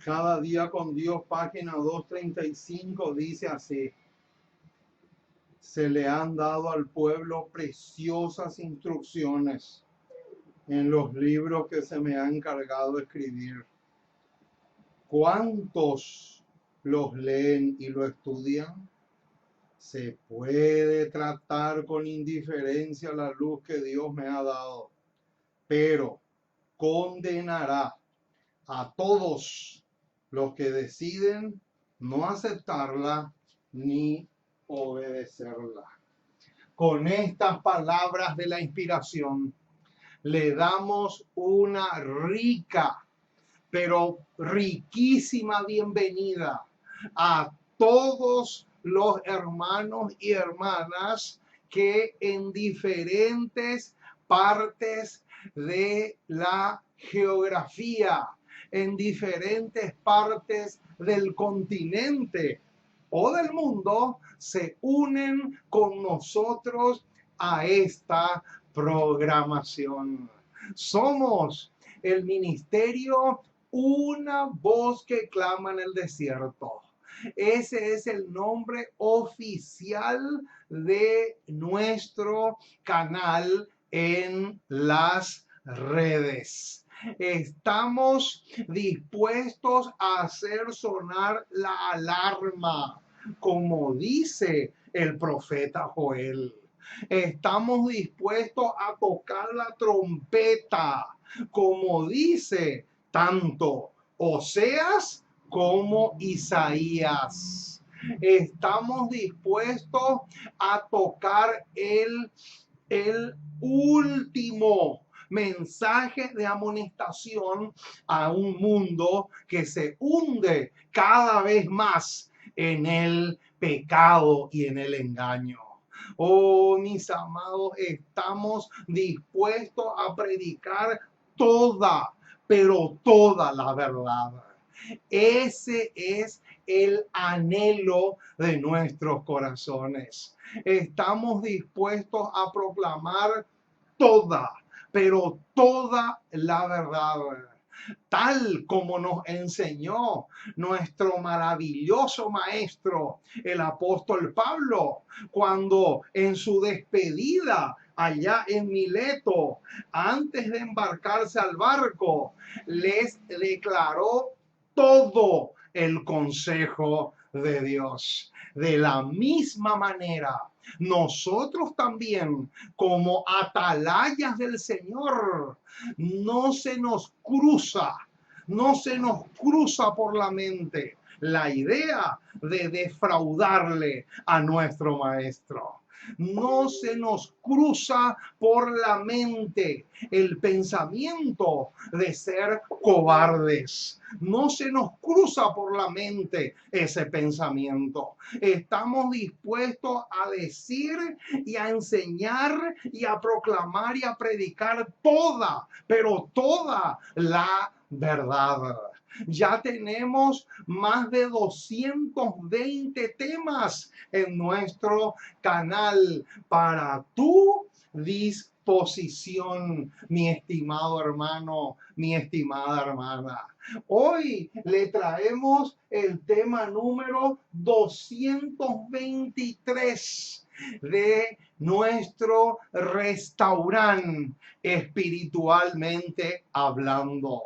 Cada día con Dios, página 235, dice así: se le han dado al pueblo preciosas instrucciones en los libros que se me ha encargado escribir. ¿Cuántos los leen y lo estudian? Se puede tratar con indiferencia la luz que Dios me ha dado, pero condenará a todos los que deciden no aceptarla ni obedecerla. Con estas palabras de la inspiración, le damos una rica, pero riquísima bienvenida a todos los hermanos y hermanas que en diferentes partes de la geografía, en diferentes partes del continente o del mundo, se unen con nosotros a esta programación. Somos el ministerio Una Voz que Clama en el Desierto. Ese es el nombre oficial de nuestro canal en las redes. Estamos dispuestos a hacer sonar la alarma, como dice el profeta Joel. Estamos dispuestos a tocar la trompeta, como dice tanto Oseas como Isaías. Estamos dispuestos a tocar el último mensaje de amonestación a un mundo que se hunde cada vez más en el pecado y en el engaño. Oh, mis amados, estamos dispuestos a predicar toda, pero toda la verdad. Ese es el anhelo de nuestros corazones. Estamos dispuestos a proclamar toda, pero toda la verdad, tal como nos enseñó nuestro maravilloso maestro, el apóstol Pablo, cuando en su despedida allá en Mileto, antes de embarcarse al barco, les declaró todo el consejo de Dios. De la misma manera, nosotros también, como atalayas del Señor, no se nos cruza por la mente la idea de defraudarle a nuestro maestro. No se nos cruza por la mente el pensamiento de ser cobardes. No se nos cruza por la mente ese pensamiento. Estamos dispuestos a decir y a enseñar y a proclamar y a predicar toda, pero toda la verdad. Ya tenemos más de 220 temas en nuestro canal para tu disposición, mi estimado hermano, mi estimada hermana. Hoy le traemos el tema número 223 de nuestro restaurante espiritualmente hablando.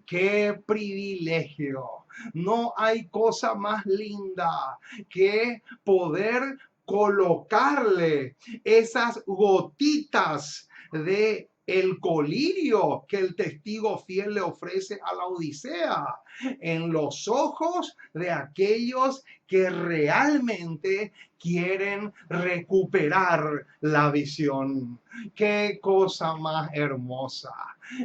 ¡Qué privilegio! No hay cosa más linda que poder colocarle esas gotitas de el colirio que el testigo fiel le ofrece a la Odisea en los ojos de aquellos que realmente quieren recuperar la visión. Qué cosa más hermosa.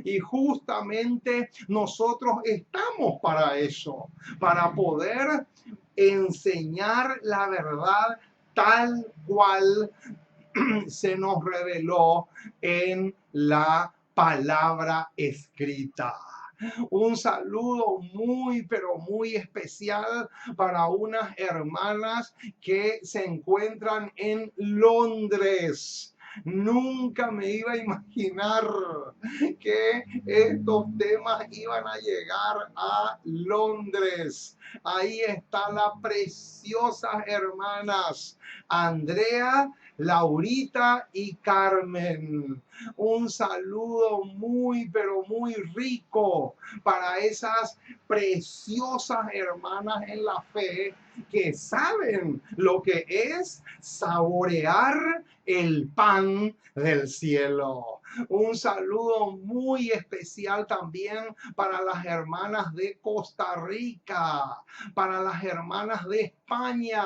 Y justamente nosotros estamos para eso, para poder enseñar la verdad tal cual se nos reveló en la palabra escrita. Un saludo muy, pero muy especial para unas hermanas que se encuentran en Londres. Nunca me iba a imaginar que estos temas iban a llegar a Londres. Ahí están las preciosas hermanas Andrea, Laurita y Carmen. Un saludo muy, pero muy rico para esas preciosas hermanas en la fe que saben lo que es saborear el pan del cielo. Un saludo muy especial también para las hermanas de Costa Rica, para las hermanas de España,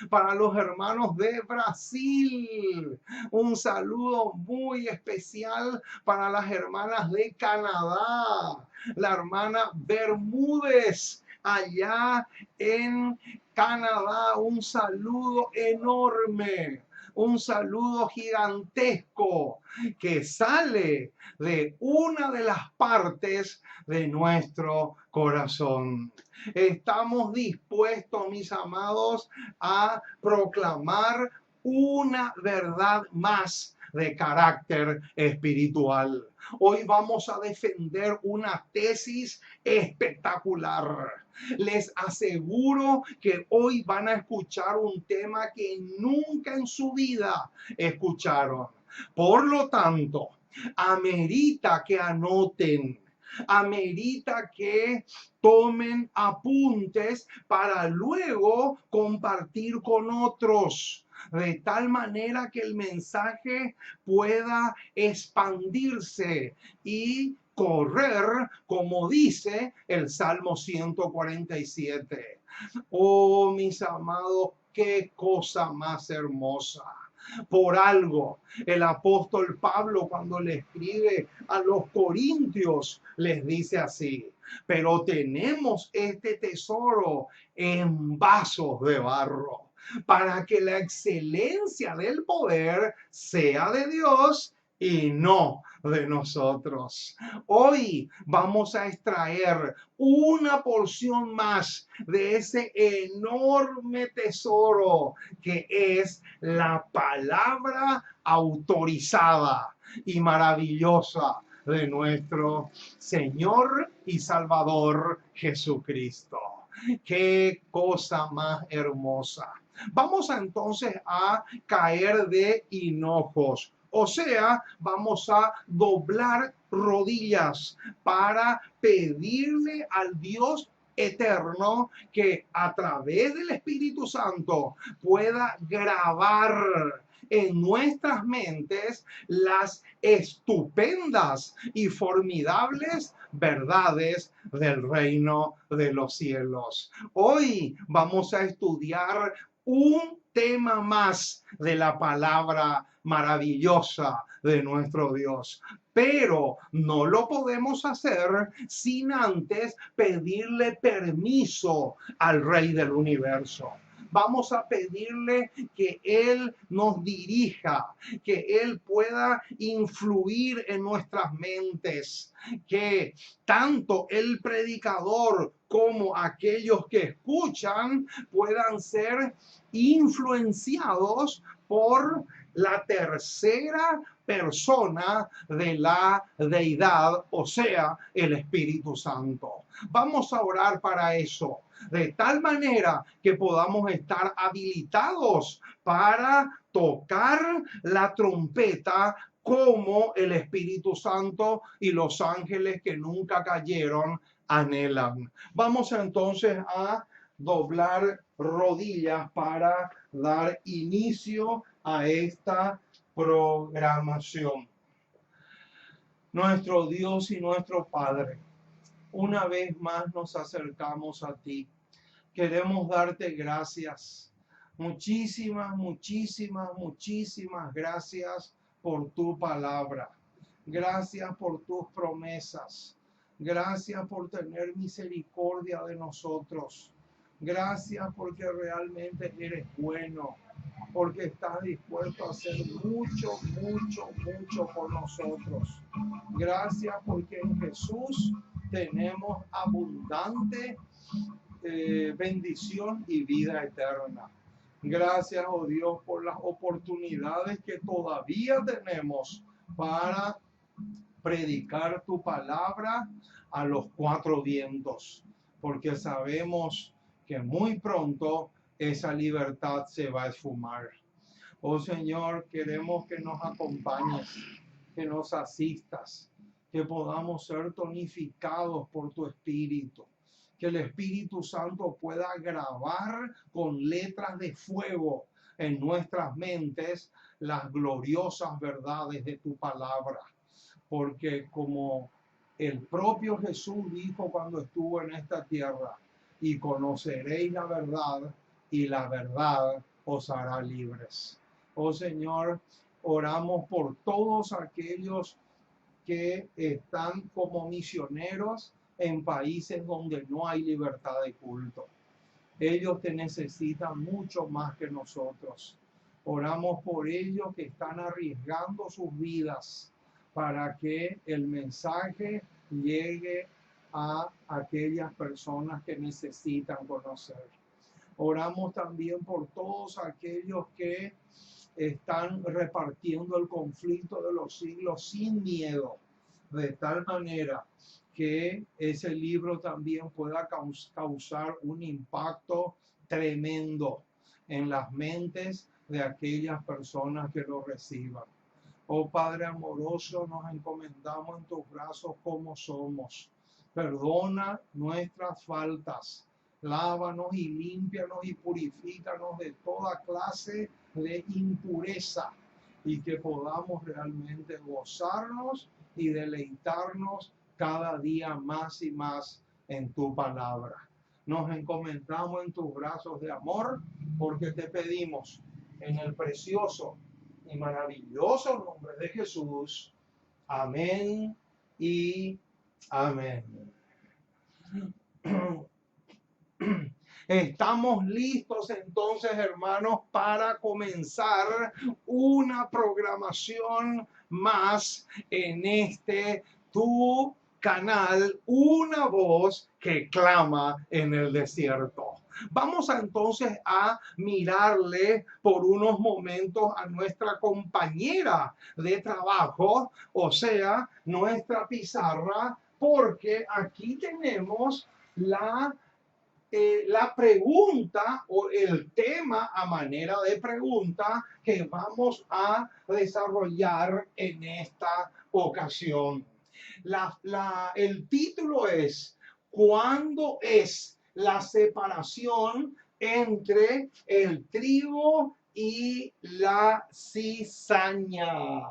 para los hermanos de Brasil. Un saludo muy especial para las hermanas de Canadá, la hermana Bermúdez allá en Canadá. Un saludo enorme, un saludo gigantesco que sale de una de las partes de nuestro corazón. Estamos dispuestos, mis amados, a proclamar una verdad más de carácter espiritual. Hoy vamos a defender una tesis espectacular. Les aseguro que hoy van a escuchar un tema que nunca en su vida escucharon. Por lo tanto, amerita que anoten, amerita que tomen apuntes para luego compartir con otros, de tal manera que el mensaje pueda expandirse y correr, como dice el Salmo 147. Oh, mis amados, qué cosa más hermosa. Por algo, el apóstol Pablo, cuando le escribe a los corintios, les dice así: pero tenemos este tesoro en vasos de barro, para que la excelencia del poder sea de Dios y no de nosotros. Hoy vamos a extraer una porción más de ese enorme tesoro que es la palabra autorizada y maravillosa de nuestro Señor y Salvador Jesucristo. Qué cosa más hermosa. Vamos entonces a caer de hinojos. O sea, vamos a doblar rodillas para pedirle al Dios eterno que a través del Espíritu Santo pueda grabar en nuestras mentes las estupendas y formidables verdades del reino de los cielos. Hoy vamos a estudiar un tema más de la palabra maravillosa de nuestro Dios. Pero no lo podemos hacer sin antes pedirle permiso al Rey del Universo. Vamos a pedirle que Él nos dirija, que Él pueda influir en nuestras mentes, que tanto el predicador como aquellos que escuchan puedan ser influenciados por la tercera persona de la deidad, o sea, el Espíritu Santo. Vamos a orar para eso, de tal manera que podamos estar habilitados para tocar la trompeta como el Espíritu Santo y los ángeles que nunca cayeron anhelan. Vamos entonces a doblar rodillas para dar inicio a esta programación. Nuestro Dios y nuestro Padre, una vez más nos acercamos a ti. Queremos darte gracias. Muchísimas, muchísimas, muchísimas gracias por tu palabra. Gracias por tus promesas. Gracias por tener misericordia de nosotros. Gracias porque realmente eres bueno, porque estás dispuesto a hacer mucho, mucho, mucho por nosotros. Gracias porque en Jesús tenemos abundante bendición y vida eterna. Gracias, oh Dios, por las oportunidades que todavía tenemos para predicar tu palabra a los cuatro vientos, porque sabemos que muy pronto esa libertad se va a esfumar. Oh Señor, queremos que nos acompañes, que nos asistas, que podamos ser tonificados por tu Espíritu, que el Espíritu Santo pueda grabar con letras de fuego en nuestras mentes las gloriosas verdades de tu palabra. Porque como el propio Jesús dijo cuando estuvo en esta tierra, y conoceréis la verdad, y la verdad os hará libres. Oh Señor, oramos por todos aquellos que están como misioneros en países donde no hay libertad de culto. Ellos te necesitan mucho más que nosotros. Oramos por ellos que están arriesgando sus vidas para que el mensaje llegue a aquellas personas que necesitan conocer. Oramos también por todos aquellos que están repartiendo el conflicto de los siglos sin miedo, de tal manera que ese libro también pueda causar un impacto tremendo en las mentes de aquellas personas que lo reciban. Oh Padre amoroso, nos encomendamos en tus brazos como somos. Perdona nuestras faltas. Lávanos y límpianos y purifícanos de toda clase de impureza y que podamos realmente gozarnos y deleitarnos cada día más y más en tu palabra. Nos encomendamos en tus brazos de amor porque te pedimos en el precioso y maravilloso nombre de Jesús. Amén y amén. Estamos listos entonces, hermanos, para comenzar una programación más en este tu canal, Una Voz que Clama en el Desierto. Vamos entonces a mirarle por unos momentos a nuestra compañera de trabajo, o sea, nuestra pizarra, porque aquí tenemos la pregunta o el tema a manera de pregunta que vamos a desarrollar en esta ocasión. El título es ¿cuándo es la separación entre el trigo y la cizaña?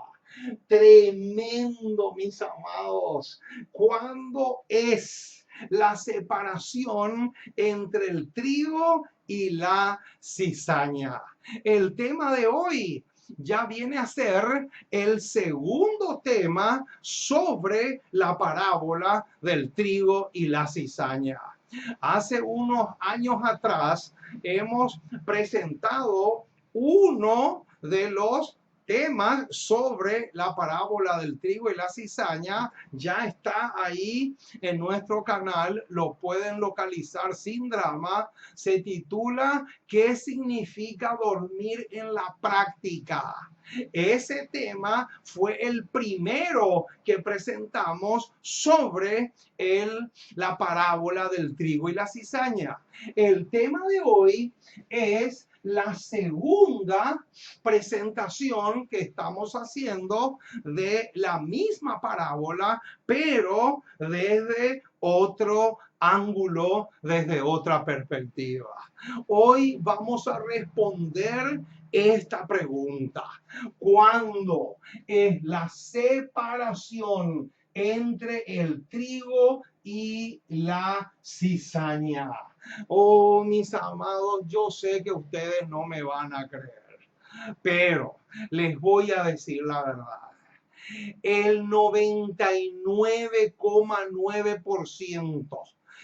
Tremendo, mis amados. ¿Cuándo es la separación entre el trigo y la cizaña? El tema de hoy ya viene a ser el segundo tema sobre la parábola del trigo y la cizaña. Hace unos años atrás hemos presentado uno de los temas sobre la parábola del trigo y la cizaña. Ya está ahí en nuestro canal, lo pueden localizar sin drama. Se titula ¿Qué significa dormir en la práctica? Ese tema fue el primero que presentamos sobre la parábola del trigo y la cizaña. El tema de hoy es la segunda presentación que estamos haciendo de la misma parábola, pero desde otro ángulo, desde otra perspectiva. Hoy vamos a responder esta pregunta: ¿cuándo es la separación entre el trigo y la cizaña? Oh, mis amados, yo sé que ustedes no me van a creer, pero les voy a decir la verdad. El 99,9%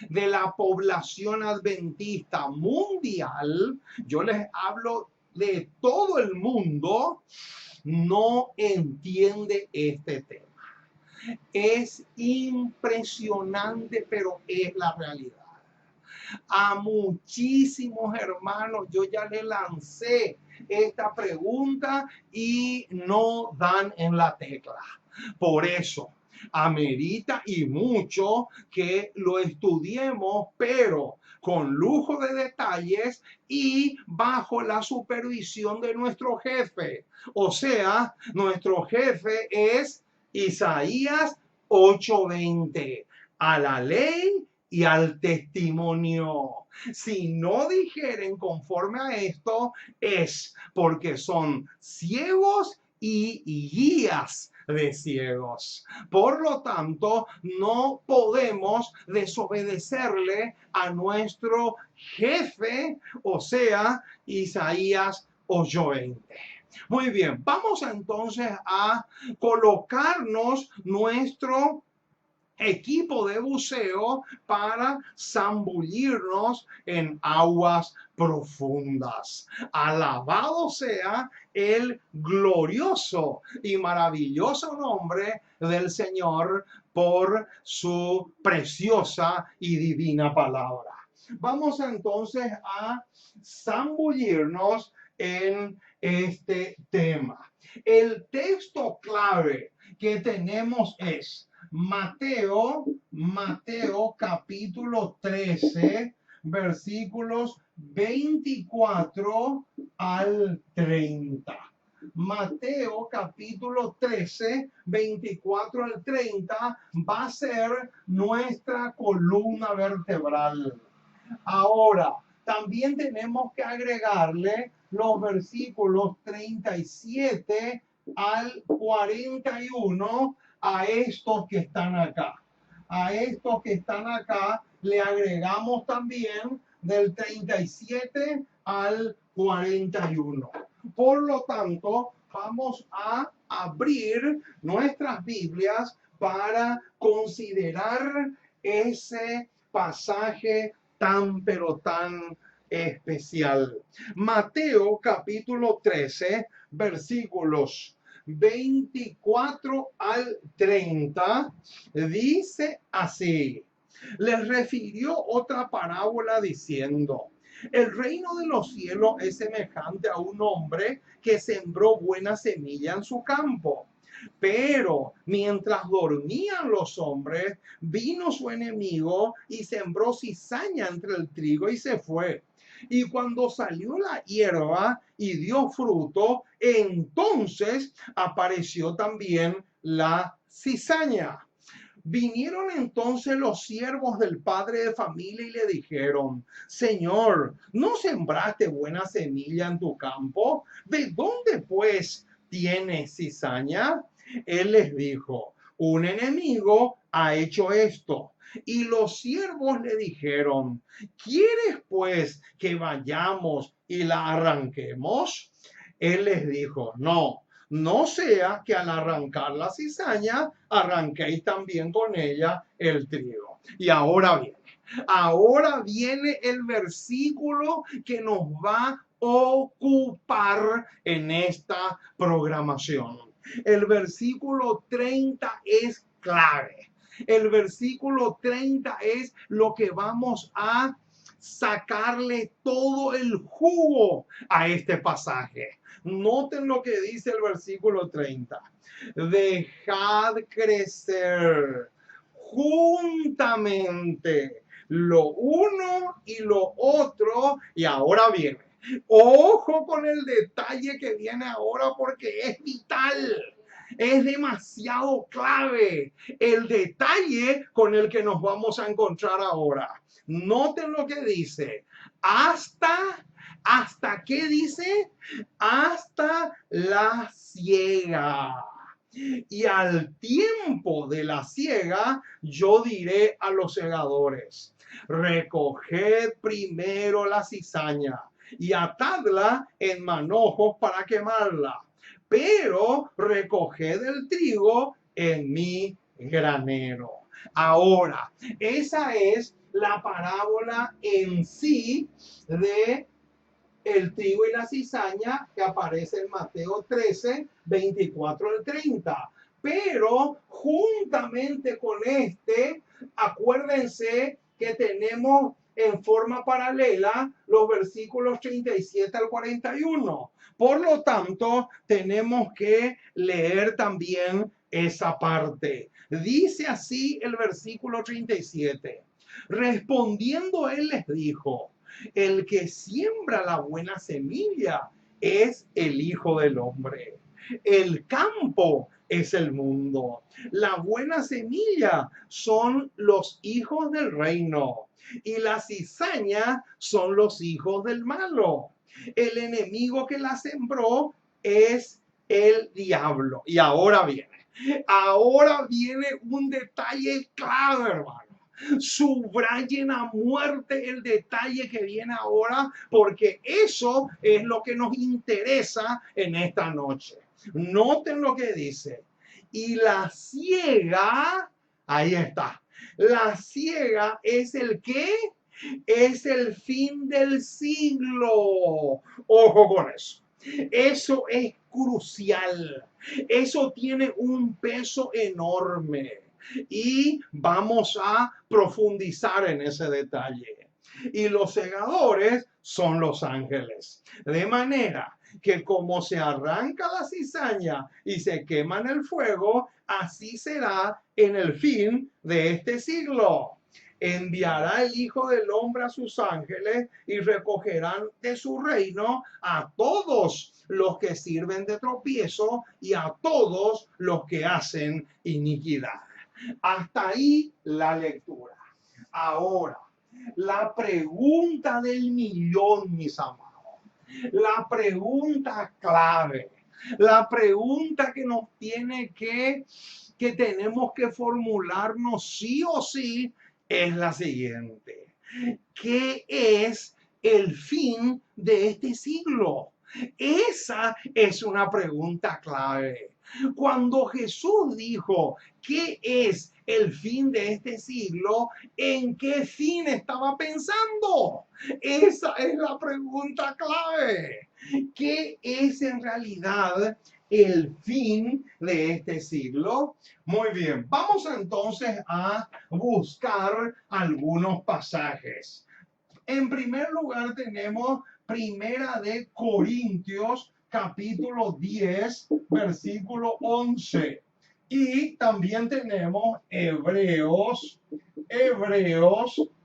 de la población adventista mundial, yo les hablo de todo el mundo, no entiende este tema. Es impresionante, pero es la realidad. A muchísimos hermanos yo ya le lancé esta pregunta y no dan en la tecla. Por eso amerita y mucho que lo estudiemos, pero con lujo de detalles y bajo la supervisión de nuestro jefe. O sea, nuestro jefe es Isaías 8:20, a la ley y al testimonio. Si no dijeren conforme a esto, es porque son ciegos y guías de ciegos. Por lo tanto, no podemos desobedecerle a nuestro jefe, o sea, Isaías 8:20. Muy bien, vamos entonces a colocarnos nuestro equipo de buceo para zambullirnos en aguas profundas. Alabado sea el glorioso y maravilloso nombre del Señor por su preciosa y divina palabra. Vamos entonces a zambullirnos en este tema. El texto clave que tenemos es Mateo capítulo 13, versículos 24 al 30. Mateo capítulo 13, 24 al 30 va a ser nuestra columna vertebral. Ahora, también tenemos que agregarle los versículos 37 al 41 a estos que están acá. A estos que están acá le agregamos también del 37 al 41. Por lo tanto, vamos a abrir nuestras Biblias para considerar ese pasaje tan, pero tan especial. Mateo capítulo 13, versículos 24 al 30, dice así: les refirió otra parábola diciendo: el reino de los cielos es semejante a un hombre que sembró buena semilla en su campo. Pero mientras dormían los hombres, vino su enemigo y sembró cizaña entre el trigo y se fue. Y cuando salió la hierba y dio fruto, entonces apareció también la cizaña. Vinieron entonces los siervos del padre de familia y le dijeron: Señor, ¿no sembraste buena semilla en tu campo? ¿De dónde pues tienes cizaña? Él les dijo: un enemigo ha hecho esto. Y los siervos le dijeron: ¿quieres pues que vayamos y la arranquemos? Él les dijo: no sea que al arrancar la cizaña, arranquéis también con ella el trigo. Y ahora viene el versículo que nos va a ocupar en esta programación. El versículo 30 es clave. El versículo 30 es lo que vamos a sacarle todo el jugo a este pasaje. Noten lo que dice el versículo 30. Dejad crecer juntamente lo uno y lo otro. Y ahora viene. Ojo con el detalle que viene ahora porque es vital. Es demasiado clave el detalle con el que nos vamos a encontrar ahora. Noten lo que dice. ¿Hasta qué dice? Hasta la siega. Y al tiempo de la siega, yo diré a los segadores: recoged primero la cizaña y atadla en manojos para quemarla, pero recoged el trigo en mi granero. Ahora, esa es la parábola en sí de el trigo y la cizaña que aparece en Mateo 13, 24 al 30. Pero juntamente con acuérdense que tenemos en forma paralela los versículos 37 al 41. Por lo tanto, tenemos que leer también esa parte. Dice así el versículo 37. Respondiendo él les dijo, el que siembra la buena semilla es el Hijo del Hombre. El campo es el mundo. La buena semilla son los hijos del reino y la cizaña son los hijos del malo. El enemigo que la sembró es el diablo. Y ahora viene un detalle clave, hermano. Subrayen a muerte el detalle que viene ahora, porque eso es lo que nos interesa en esta noche. Noten lo que dice. Y la ciega, ahí está. La ciega es el ¿qué? Es el fin del siglo. Ojo con eso. Eso es crucial. Eso tiene un peso enorme. Y vamos a profundizar en ese detalle. Y los segadores son los ángeles. De manera que como se arranca la cizaña y se quema en el fuego, así será en el fin de este siglo. Enviará el Hijo del Hombre a sus ángeles y recogerán de su reino a todos los que sirven de tropiezo y a todos los que hacen iniquidad. Hasta ahí la lectura. Ahora, la pregunta del millón, mis amados. La pregunta clave. La pregunta que nos tiene que tenemos que formularnos sí o sí es la siguiente. ¿Qué es el fin de este siglo? Esa es una pregunta clave. Cuando Jesús dijo, ¿qué es el fin de este siglo? ¿En qué fin estaba pensando? Esa es la pregunta clave. ¿Qué es en realidad el fin de este siglo? Muy bien, vamos entonces a buscar algunos pasajes. En primer lugar tenemos Primera de Corintios, capítulo 10, versículo 11. Y también tenemos Hebreos,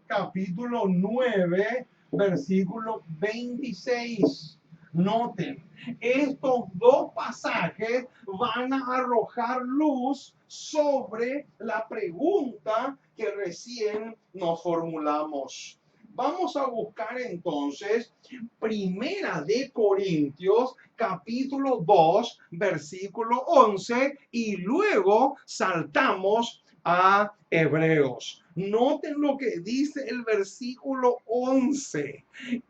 capítulo 9, versículo 26. Noten, estos dos pasajes van a arrojar luz sobre la pregunta que recién nos formulamos. Vamos a buscar entonces Primera de Corintios, capítulo 2, versículo 11, y luego saltamos a Hebreos. Noten lo que dice el versículo 11.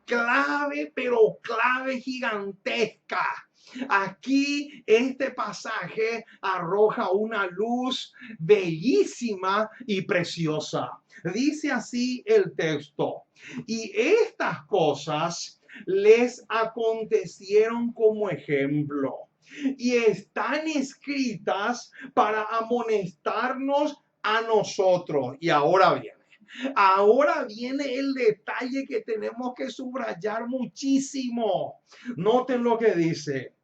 Clave, pero clave gigantesca. Aquí este pasaje arroja una luz bellísima y preciosa. Dice así el texto. Y estas cosas les acontecieron como ejemplo y están escritas para amonestarnos a nosotros. Y ahora viene el detalle que tenemos que subrayar muchísimo. Noten lo que dice.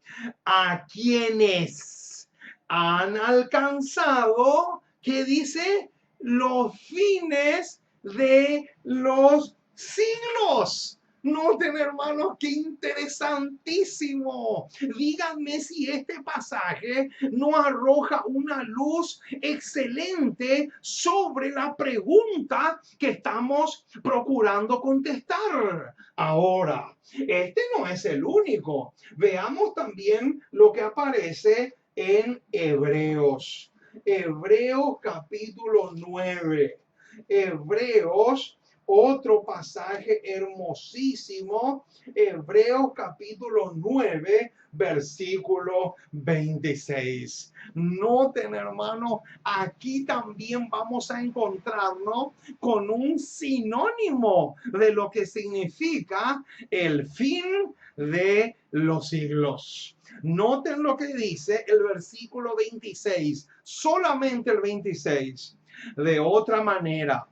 A quienes han alcanzado, ¿qué dice? Los fines de los siglos. Noten, hermanos, qué interesantísimo. Díganme si este pasaje no arroja una luz excelente sobre la pregunta que estamos procurando contestar. Ahora, este no es el único. Veamos también lo que aparece en Hebreos. Hebreos capítulo 9. Hebreos, otro pasaje hermosísimo, Hebreos capítulo 9, versículo 26. Noten, hermanos, aquí también vamos a encontrarnos con un sinónimo de lo que significa el fin de los siglos. Noten lo que dice el versículo 26, solamente el 26. De otra manera,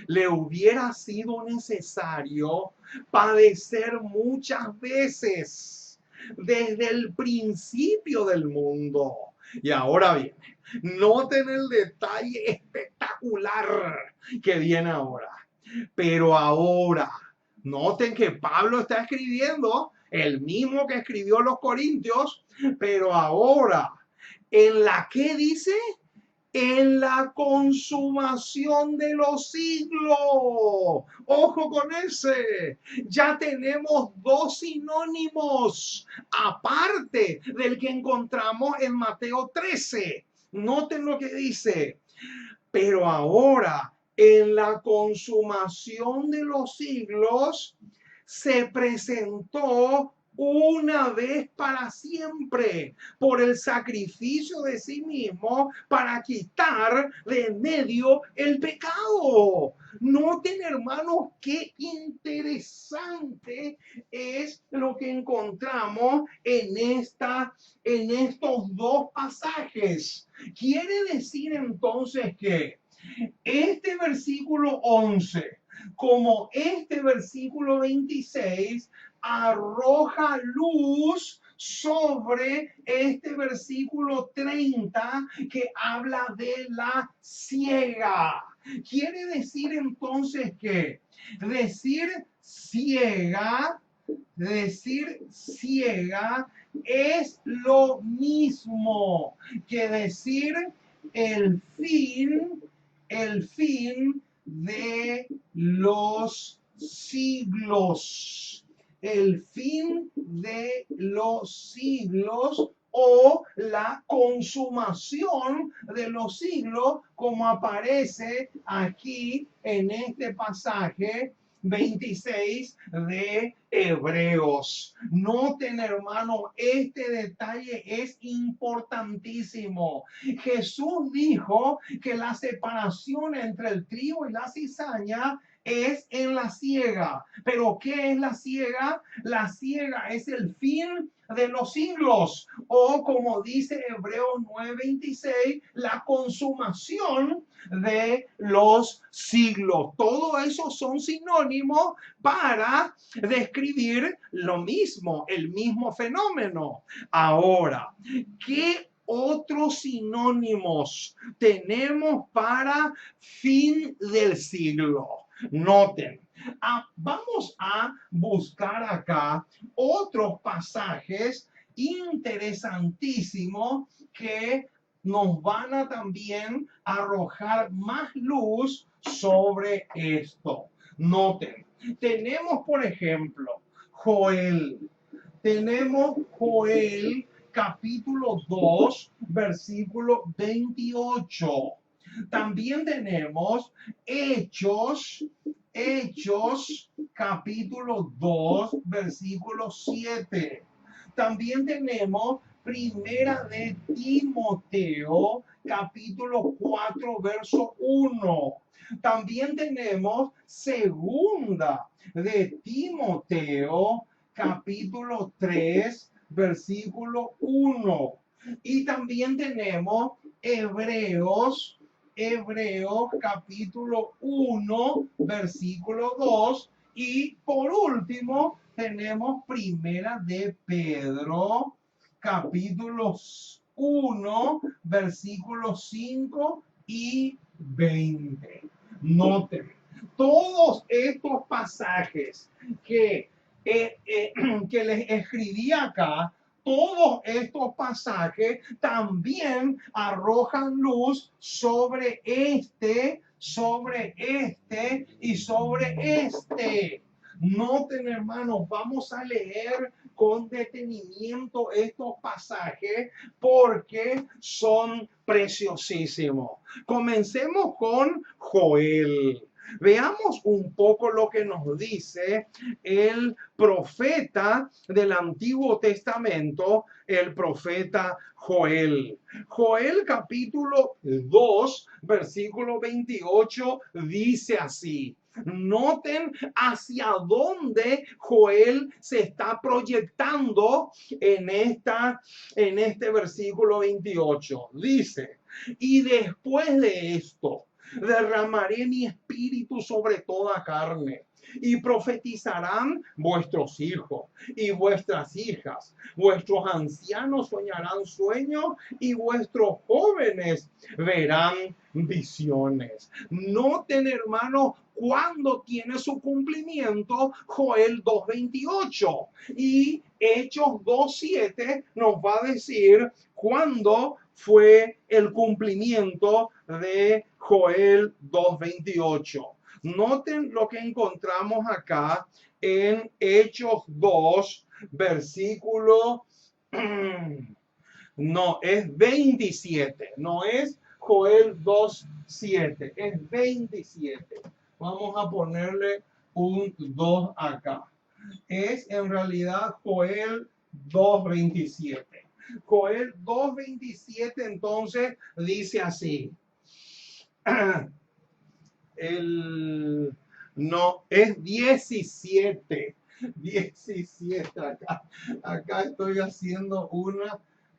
le hubiera sido necesario padecer muchas veces desde el principio del mundo. Y ahora bien, noten el detalle espectacular que viene ahora. Pero ahora, noten que Pablo está escribiendo, el mismo que escribió los Corintios, pero ahora, ¿en la qué dice? En la consumación de los siglos. Ojo con ese. Ya tenemos dos sinónimos, aparte del que encontramos en Mateo 13. Noten lo que dice. Pero ahora, en la consumación de los siglos, se presentó una vez para siempre por el sacrificio de sí mismo para quitar de en medio el pecado. Noten, hermanos, qué interesante es lo que encontramos en estos dos pasajes. Quiere decir entonces que este versículo 11, como este versículo 26, arroja luz sobre este versículo 30 que habla de la ciega. Quiere decir entonces que decir ciega es lo mismo que decir el fin de los siglos. El fin de los siglos o la consumación de los siglos, como aparece aquí en este pasaje 26 de Hebreos. Noten, hermano, este detalle es importantísimo. Jesús dijo que la separación entre el trigo y la cizaña es en la siega. ¿Pero qué es la siega? La siega es el fin de los siglos, o como dice Hebreos 9:26, la consumación de los siglos. Todo eso son sinónimos para describir lo mismo, el mismo fenómeno. Ahora, ¿qué otros sinónimos tenemos para fin del siglo? Noten, vamos a buscar acá otros pasajes interesantísimos que nos van a también arrojar más luz sobre esto. Noten, tenemos por ejemplo Joel capítulo 2, versículo 28. También tenemos Hechos capítulo 2, versículo 7. También tenemos Primera de Timoteo capítulo 4, verso 1. También tenemos Segunda de Timoteo capítulo 3, versículo 1. Y también tenemos Hebreos capítulo 1, versículo 2. Y por último, tenemos Primera de Pedro, capítulos 1, versículos 5 y 20. Noten, todos estos pasajes que les escribí acá, todos estos pasajes también arrojan luz sobre este y sobre este. Noten, hermanos, vamos a leer con detenimiento estos pasajes porque son preciosísimos. Comencemos con Joel. Veamos un poco lo que nos dice el profeta del Antiguo Testamento, el profeta Joel. Joel capítulo 2, versículo 28 dice así. Noten hacia dónde Joel se está proyectando en este versículo 28. Dice, y después de esto, derramaré mi espíritu sobre toda carne. Y profetizarán vuestros hijos y vuestras hijas. Vuestros ancianos soñarán sueños y vuestros jóvenes verán visiones. Noten, hermano, cuando tiene su cumplimiento Joel 2:28 y Hechos 2:7 nos va a decir cuándo fue el cumplimiento de Joel 2:28. Noten lo que encontramos acá en Hechos 2, versículo, no, es 27, no es Joel 2:7, es 27. Vamos a ponerle un 2 acá. Es en realidad Joel 2:27. Joel 2:27 entonces dice así. No, es 17. 17 acá. Acá estoy haciendo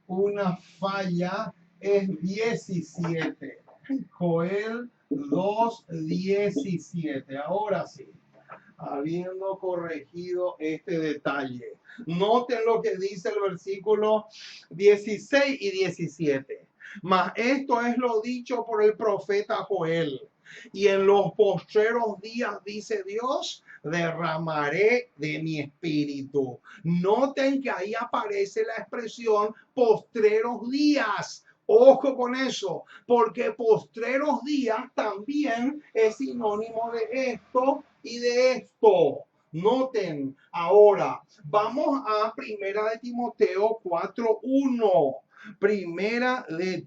una falla. Es 17. Joel 2:17. Ahora sí, habiendo corregido este detalle. Noten lo que dice el versículo 16 y 17. Mas esto es lo dicho por el profeta Joel. Y en los postreros días, dice Dios, derramaré de mi espíritu. Noten que ahí aparece la expresión postreros días. Ojo con eso, porque postreros días también es sinónimo de esto y de esto. Noten, ahora vamos a Primera de Timoteo 4:1. Primera de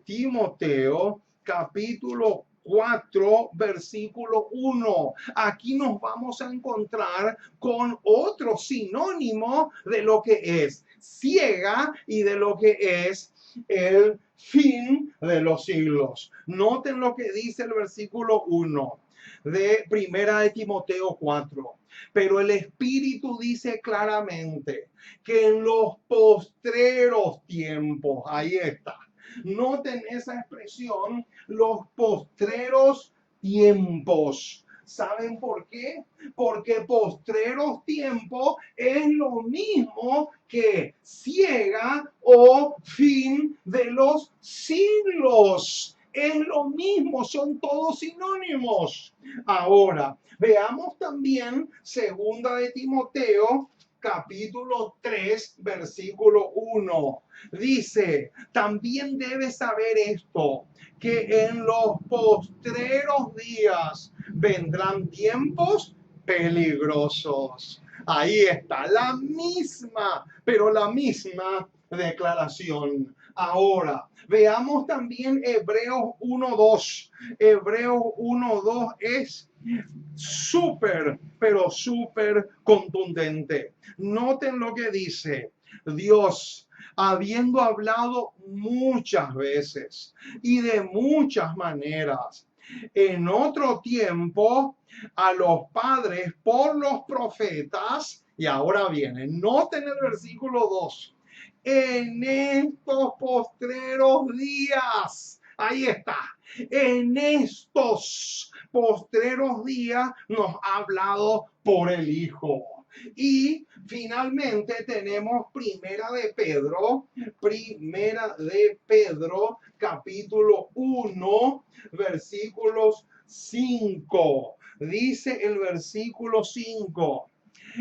Timoteo, capítulo 4, versículo 1. Aquí nos vamos a encontrar con otro sinónimo de lo que es ciega y de lo que es el fin de los siglos. Noten lo que dice el versículo 1 de Primera de Timoteo 4. Pero el Espíritu dice claramente que en los postreros tiempos, ahí está. Noten esa expresión, los postreros tiempos. ¿Saben por qué? Porque postreros tiempos es lo mismo que ciega o fin de los siglos. Es lo mismo, son todos sinónimos. Ahora, veamos también segunda de Timoteo, capítulo 3, versículo 1. Dice, también debes saber esto, que en los postreros días vendrán tiempos peligrosos. Ahí está, la misma, pero la misma declaración. Ahora, veamos también Hebreos 1:2. Hebreos 1:2 es súper, pero súper contundente. Noten lo que dice. Dios, habiendo hablado muchas veces y de muchas maneras, en otro tiempo a los padres por los profetas, y ahora viene, noten el versículo 2, en estos postreros días, ahí está, en estos postreros días nos ha hablado por el Hijo. Y finalmente tenemos Primera de Pedro, capítulo 1, versículos 5. Dice el versículo 5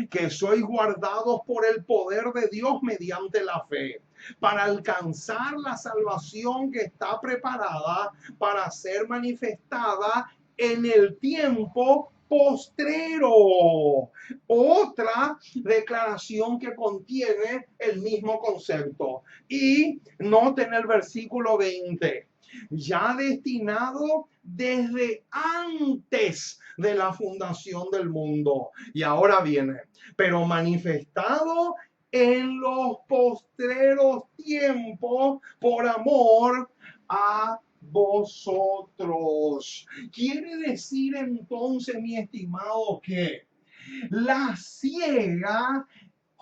que sois guardados por el poder de Dios mediante la fe, para alcanzar la salvación que está preparada para ser manifestada en el tiempo postrero. Otra declaración que contiene el mismo concepto. Y noten el versículo 20. Ya destinado desde antes de la fundación del mundo. Y ahora viene, pero manifestado en los postreros tiempos por amor a vosotros. Quiere decir entonces, mi estimado, que la ciega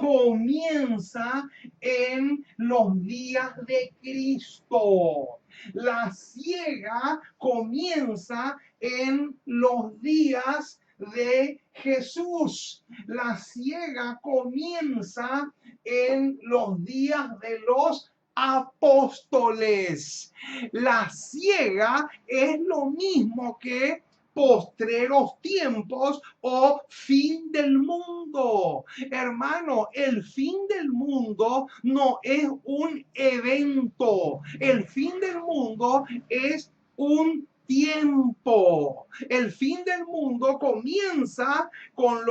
comienza en los días de Cristo. La siega comienza en los días de Jesús. La siega comienza en los días de los apóstoles. La siega es lo mismo que postreros tiempos o fin del mundo. Hermano, el fin del mundo no es un evento. El fin del mundo es un tiempo. El fin del mundo comienza con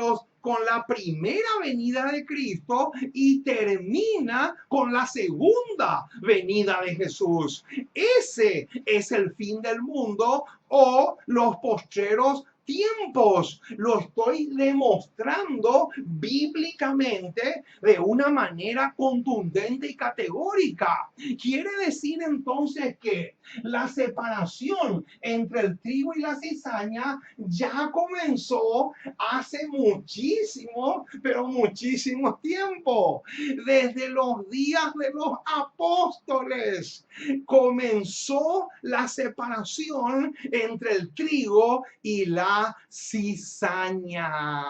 la primera venida de Cristo y termina con la segunda venida de Jesús. Ese es el fin del mundo o los postreros tiempos. Lo estoy demostrando bíblicamente de una manera contundente y categórica. Quiere decir entonces que la separación entre el trigo y la cizaña ya comenzó hace muchísimo, pero muchísimo tiempo. Desde los días de los apóstoles comenzó la separación entre el trigo y la cizaña.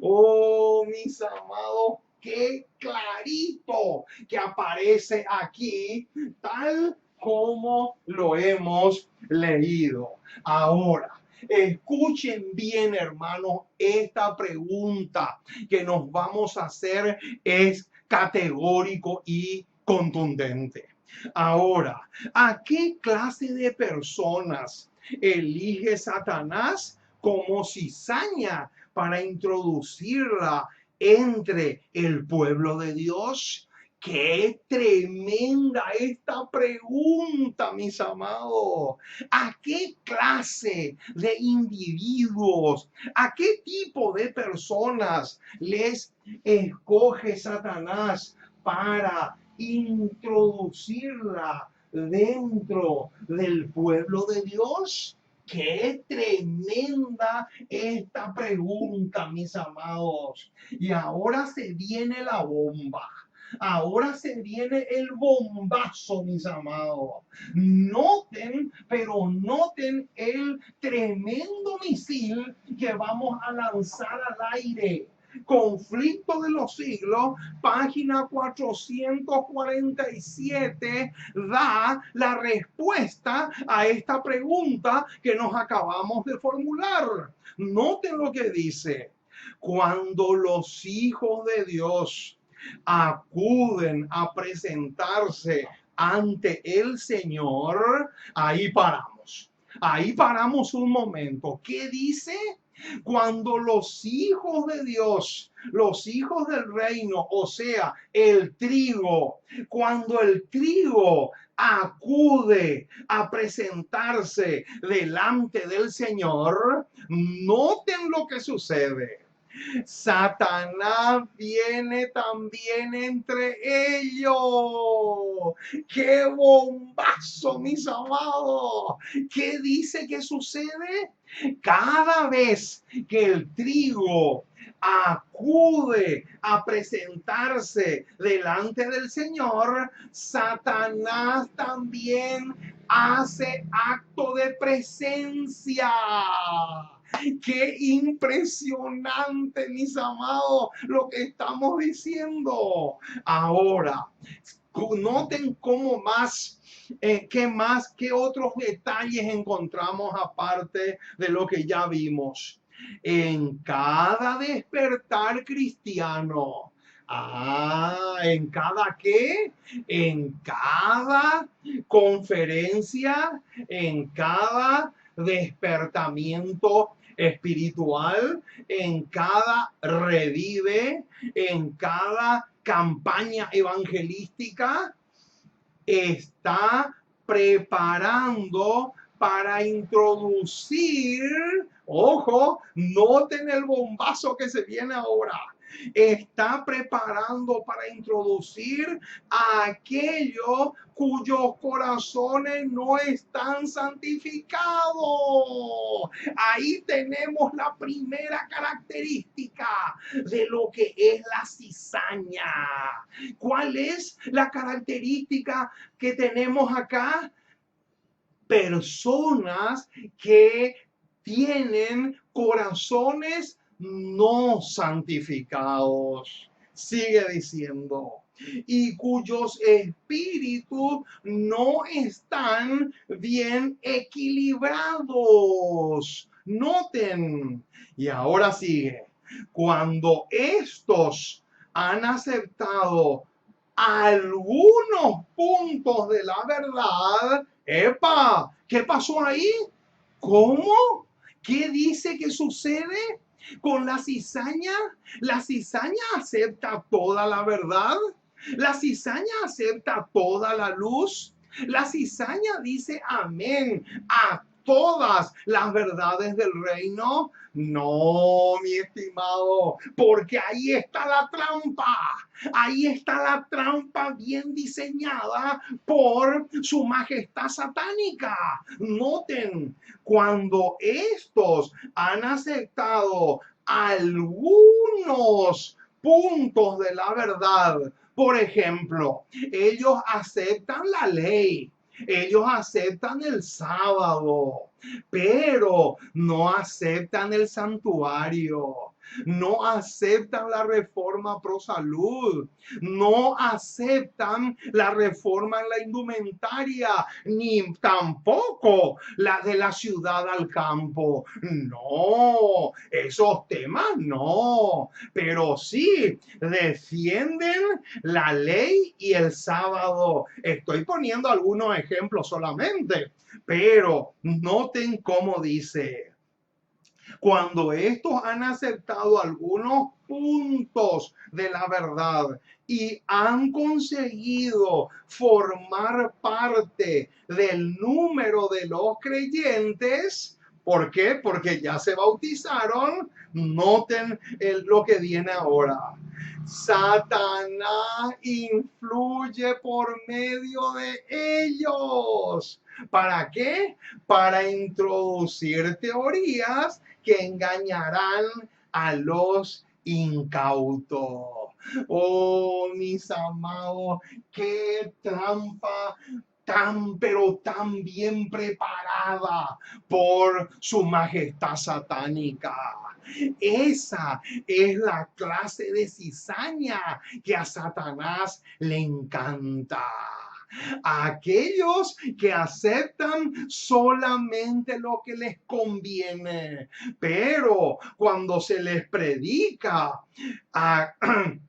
Oh, mis amados, qué clarito que aparece aquí, tal como lo hemos leído. Ahora, escuchen bien, hermanos, esta pregunta que nos vamos a hacer es categórico y contundente. Ahora, ¿a qué clase de personas elige Satanás como cizaña para introducirla entre el pueblo de Dios? Qué tremenda esta pregunta, mis amados. ¿A qué clase de individuos, a qué tipo de personas les escoge Satanás para introducirla dentro del pueblo de Dios? Qué tremenda esta pregunta, mis amados. Y ahora se viene la bomba. Ahora se viene el bombazo, mis amados. Noten, pero noten el tremendo misil que vamos a lanzar al aire. Conflicto de los siglos, página 447, da la respuesta a esta pregunta que nos acabamos de formular. Noten lo que dice. Cuando los hijos de Dios acuden a presentarse ante el Señor, ahí paramos. Ahí paramos un momento. ¿Qué dice? Cuando los hijos de Dios, los hijos del reino, o sea, el trigo, cuando el trigo acude a presentarse delante del Señor, noten lo que sucede. Satanás viene también entre ellos. ¡Qué bombazo, mis amados! ¿Qué dice que sucede? Cada vez que el trigo acude a presentarse delante del Señor, Satanás también hace acto de presencia. Qué impresionante, mis amados, lo que estamos diciendo. Ahora, noten cómo más, qué otros detalles encontramos aparte de lo que ya vimos. En cada despertar cristiano. ¿En cada qué? En cada conferencia, en cada despertamiento espiritual, en cada revive, en cada campaña evangelística, está preparando para introducir, ojo, noten el bombazo que se viene ahora, está preparando para introducir a aquellos cuyos corazones no están santificados. Ahí tenemos la primera característica de lo que es la cizaña. ¿Cuál es la característica que tenemos acá? Personas que tienen corazones no santificados. Sigue diciendo, y cuyos espíritus no están bien equilibrados. Noten, y ahora sigue, cuando estos han aceptado algunos puntos de la verdad. ¡Epa! ¿Qué pasó ahí? ¿Cómo? ¿Qué dice que sucede con la cizaña? La cizaña acepta toda la verdad. La cizaña acepta toda la luz. La cizaña dice amén a todas las verdades del reino. No, mi estimado, porque ahí está la trampa. Ahí está la trampa bien diseñada por su majestad satánica. Noten, cuando estos han aceptado algunos puntos de la verdad, por ejemplo, ellos aceptan la ley, ellos aceptan el sábado, pero no aceptan el santuario, no aceptan la reforma pro salud, no aceptan la reforma en la indumentaria, ni tampoco la de la ciudad al campo. No, esos temas no, pero sí defienden la ley y el sábado. Estoy poniendo algunos ejemplos solamente, pero noten cómo dice. Cuando estos han aceptado algunos puntos de la verdad y han conseguido formar parte del número de los creyentes, ¿por qué? Porque ya se bautizaron. Noten lo que viene ahora. Satanás influye por medio de ellos. ¿Para qué? Para introducir teorías que engañarán a los incautos. Oh, mis amados, qué trampa pero tan bien preparada por su majestad satánica. Esa es la clase de cizaña que a Satanás le encanta. A aquellos que aceptan solamente lo que les conviene, pero cuando se les predica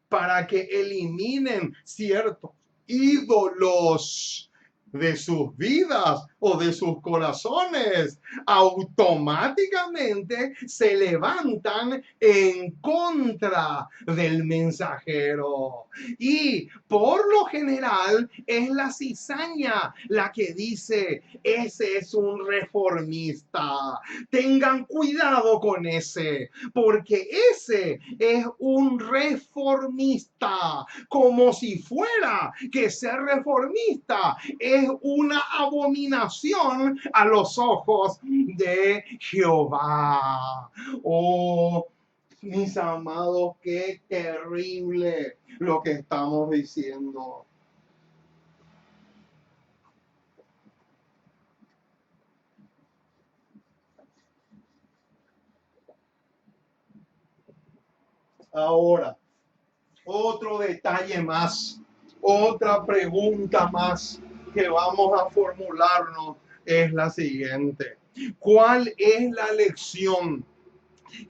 para que eliminen ciertos ídolos de sus vidas o de sus corazones, automáticamente se levantan en contra del mensajero. Y por lo general es la cizaña la que dice, ese es un reformista. Tengan cuidado con ese, porque ese es un reformista, como si fuera que ser reformista es una abominación a los ojos de Jehová. Oh, mis amados, qué terrible lo que estamos diciendo. Ahora, otro detalle más, otra pregunta más que vamos a formularnos es la siguiente. ¿Cuál es la lección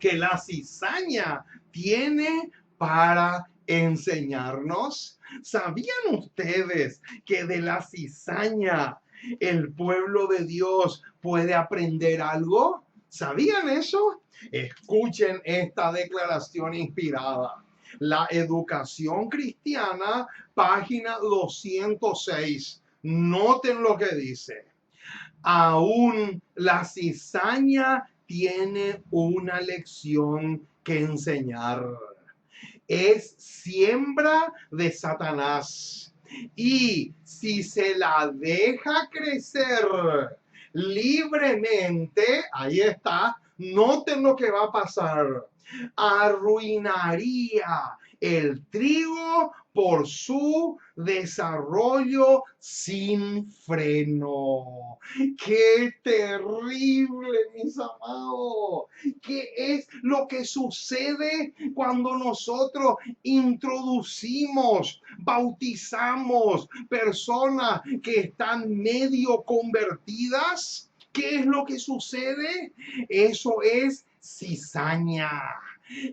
que la cizaña tiene para enseñarnos? ¿Sabían ustedes que de la cizaña el pueblo de Dios puede aprender algo? ¿Sabían eso? Escuchen esta declaración inspirada. La educación cristiana, página 206. Noten lo que dice. Aún la cizaña tiene una lección que enseñar. es siembra de Satanás. Y si se la deja crecer libremente, ahí está, noten lo que va a pasar. Arruinaría el trigo por su desarrollo sin freno. ¡Qué terrible, mis amados! ¿Qué es lo que sucede cuando nosotros introducimos, bautizamos personas que están medio convertidas? ¿Qué es lo que sucede? Eso es cizaña.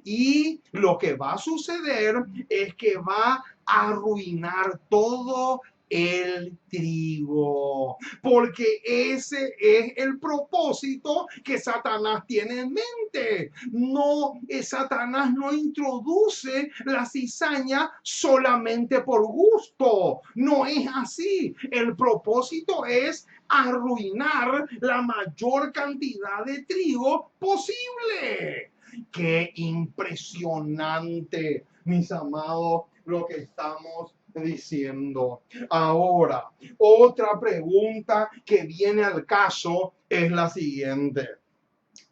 Y lo que va a suceder es que va a arruinar todo el trigo, porque ese es el propósito que Satanás tiene en mente. No, Satanás no introduce la cizaña solamente por gusto, no es así. El propósito es arruinar la mayor cantidad de trigo posible. Qué impresionante, mis amados, lo que estamos diciendo. Ahora, otra pregunta que viene al caso es la siguiente.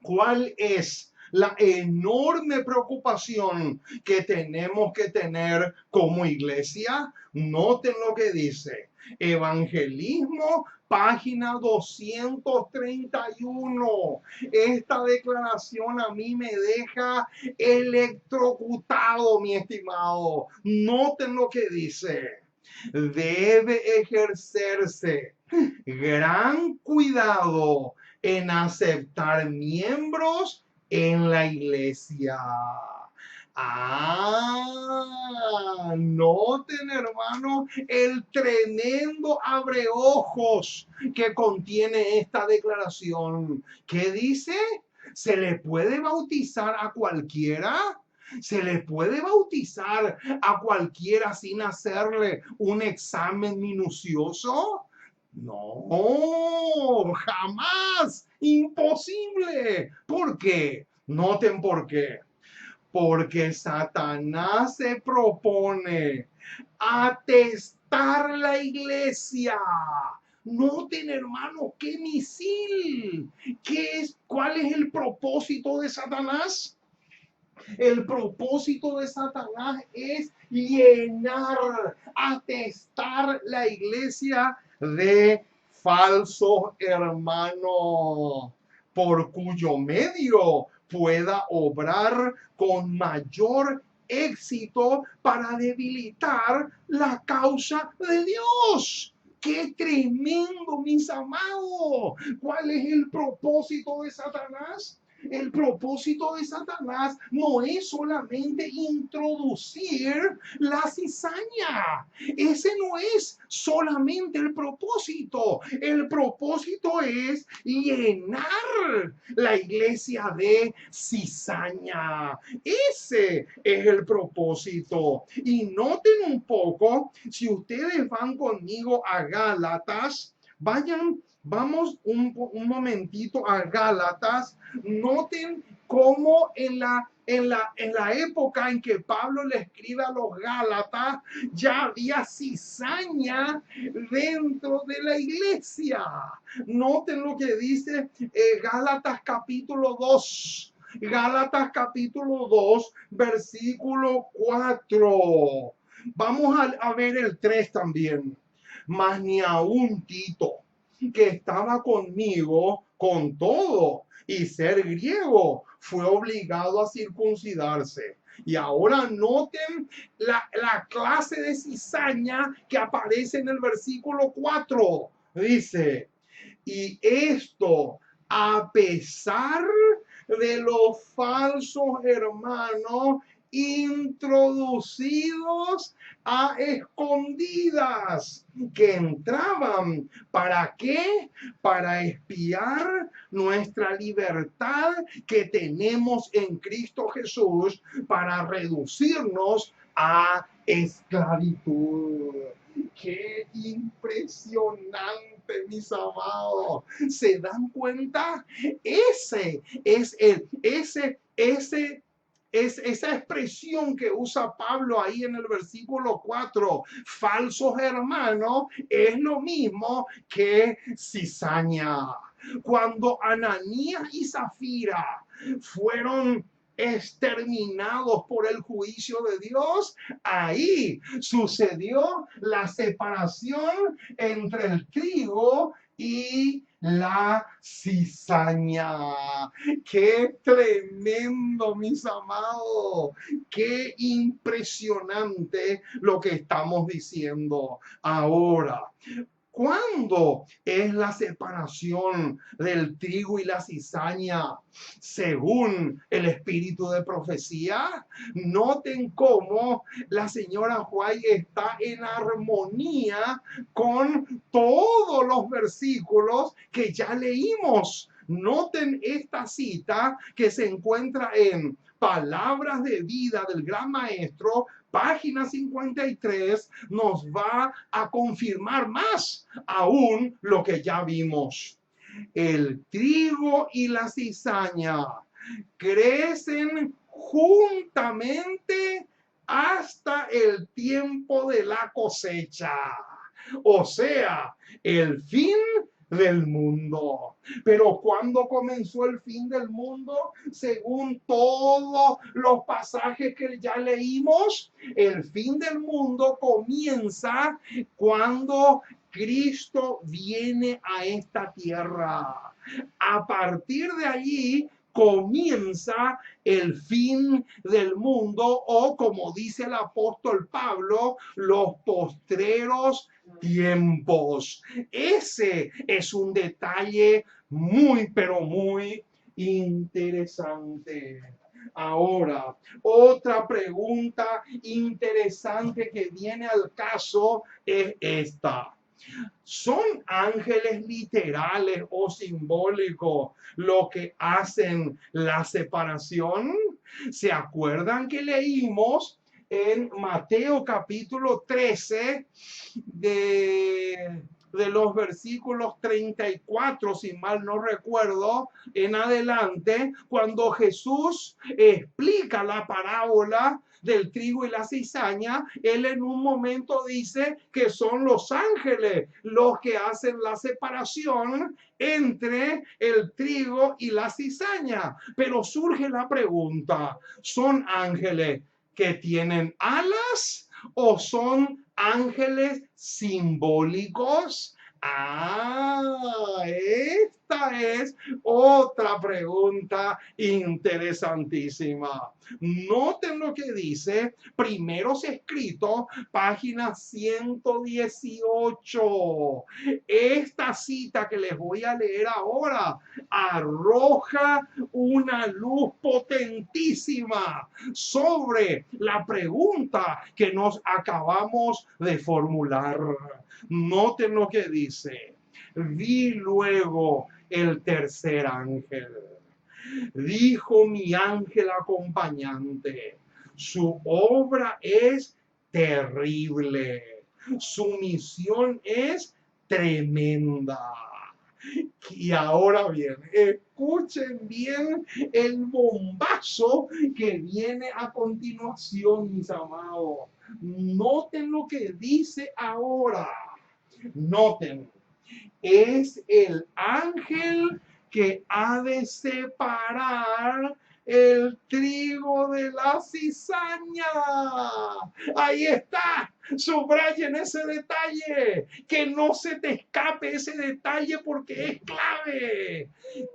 ¿Cuál es la enorme preocupación que tenemos que tener como iglesia? Noten lo que dice. Evangelismo, página 231. Esta declaración a mí me deja electrocutado, mi estimado. Noten lo que dice. Debe ejercerse gran cuidado en aceptar miembros en la iglesia. Noten, hermano, el tremendo abreojos que contiene esta declaración. ¿Qué dice? ¿Se le puede bautizar a cualquiera? ¿Se le puede bautizar a cualquiera sin hacerle un examen minucioso? No, jamás, imposible. ¿Por qué? Noten por qué. Porque Satanás se propone atestar la iglesia. Noten, hermano, qué misil. ¿Cuál es el propósito de Satanás? El propósito de Satanás es llenar, atestar la iglesia de falsos hermanos, por cuyo medio pueda obrar con mayor éxito para debilitar la causa de Dios. ¡Qué tremendo, mis amados! ¿Cuál es el propósito de Satanás? El propósito de Satanás no es solamente introducir la cizaña. Ese no es solamente el propósito. El propósito es llenar la iglesia de cizaña. Ese es el propósito. Y noten un poco, si ustedes van conmigo a Gálatas, vamos un momentito a Gálatas. Noten cómo en la época en que Pablo le escribe a los Gálatas, ya había cizaña dentro de la iglesia. Noten lo que dice Gálatas capítulo 2. Gálatas capítulo 2, versículo 4. Vamos a ver el 3 también. Mas ni aun Tito, que estaba conmigo con todo y ser griego, fue obligado a circuncidarse. Y ahora noten la clase de cizaña que aparece en el versículo 4. Dice, y esto a pesar de los falsos hermanos introducidos a escondidas, que entraban, ¿para qué? Para espiar nuestra libertad que tenemos en Cristo Jesús, para reducirnos a esclavitud. ¡Qué impresionante, mis amados! ¿Se dan cuenta? Ese es ese es esa expresión que usa Pablo ahí en el versículo 4, falsos hermanos, es lo mismo que cizaña. Cuando Ananías y Zafira fueron exterminados por el juicio de Dios, ahí sucedió la separación entre el trigo y la cizaña. Qué tremendo, mis amados. Qué impresionante lo que estamos diciendo ahora. ¿Cuándo es la separación del trigo y la cizaña según el espíritu de profecía? Noten cómo la señora White está en armonía con todos los versículos que ya leímos. Noten esta cita que se encuentra en Palabras de Vida del Gran Maestro, página 53, nos va a confirmar más aún lo que ya vimos. El trigo y la cizaña crecen juntamente hasta el tiempo de la cosecha, o sea, el fin del mundo. Pero ¿cuándo comenzó el fin del mundo? Según todos los pasajes que ya leímos, el fin del mundo comienza cuando Cristo viene a esta tierra. A partir de allí comienza el fin del mundo, o como dice el apóstol Pablo, los postreros tiempos. Ese es un detalle muy, pero muy interesante. Ahora, otra pregunta interesante que viene al caso es esta. ¿Son ángeles literales o simbólicos lo que hacen la separación? ¿Se acuerdan que leímos en Mateo capítulo 13 de los versículos 34, si mal no recuerdo, en adelante, cuando Jesús explica la parábola del trigo y la cizaña, él en un momento dice que son los ángeles los que hacen la separación entre el trigo y la cizaña. Pero surge la pregunta, ¿son ángeles que tienen alas o son ángeles simbólicos? Esta es otra pregunta interesantísima. Noten lo que dice Primeros Escritos, página 118. Esta cita que les voy a leer ahora arroja una luz potentísima sobre la pregunta que nos acabamos de formular. Noten lo que dice. Vi luego el tercer ángel. Dijo mi ángel acompañante, su obra es terrible, su misión es tremenda. Y ahora bien, escuchen bien el bombazo que viene a continuación, mis amados. Noten lo que dice ahora. Noten, es el ángel que ha de separar el trigo de la cizaña. Ahí está. Subrayen ese detalle, que no se te escape ese detalle porque es clave.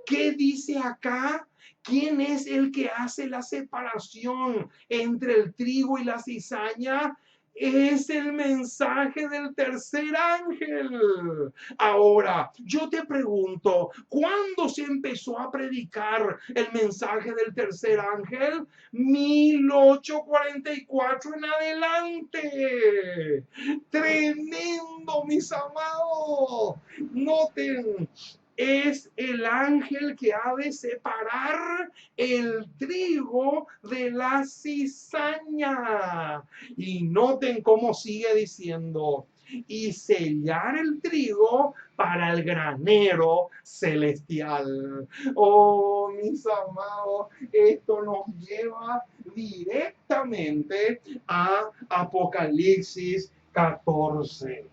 ¿Qué dice acá? ¿Quién es el que hace la separación entre el trigo y la cizaña? Es el mensaje del tercer ángel. Ahora, yo te pregunto, ¿cuándo se empezó a predicar el mensaje del tercer ángel? 1844 en adelante. Tremendo, mis amados. Noten, es el ángel que ha de separar el trigo de la cizaña. Y noten cómo sigue diciendo, y sellar el trigo para el granero celestial. Oh, mis amados, esto nos lleva directamente a Apocalipsis 14.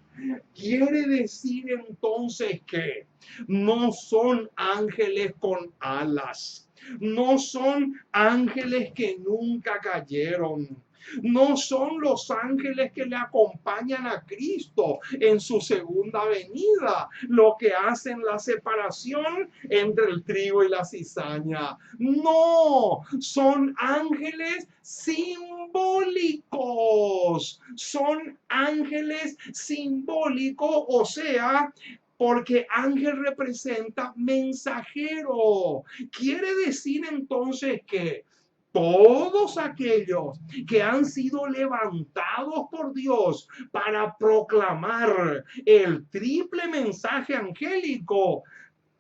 Quiere decir entonces que no son ángeles con alas, no son ángeles que nunca cayeron, no son los ángeles que le acompañan a Cristo en su segunda venida, lo que hacen la separación entre el trigo y la cizaña. No, son ángeles simbólicos, son ángeles simbólicos, o sea, porque ángel representa mensajero. Quiere decir entonces que todos aquellos que han sido levantados por Dios para proclamar el triple mensaje angélico,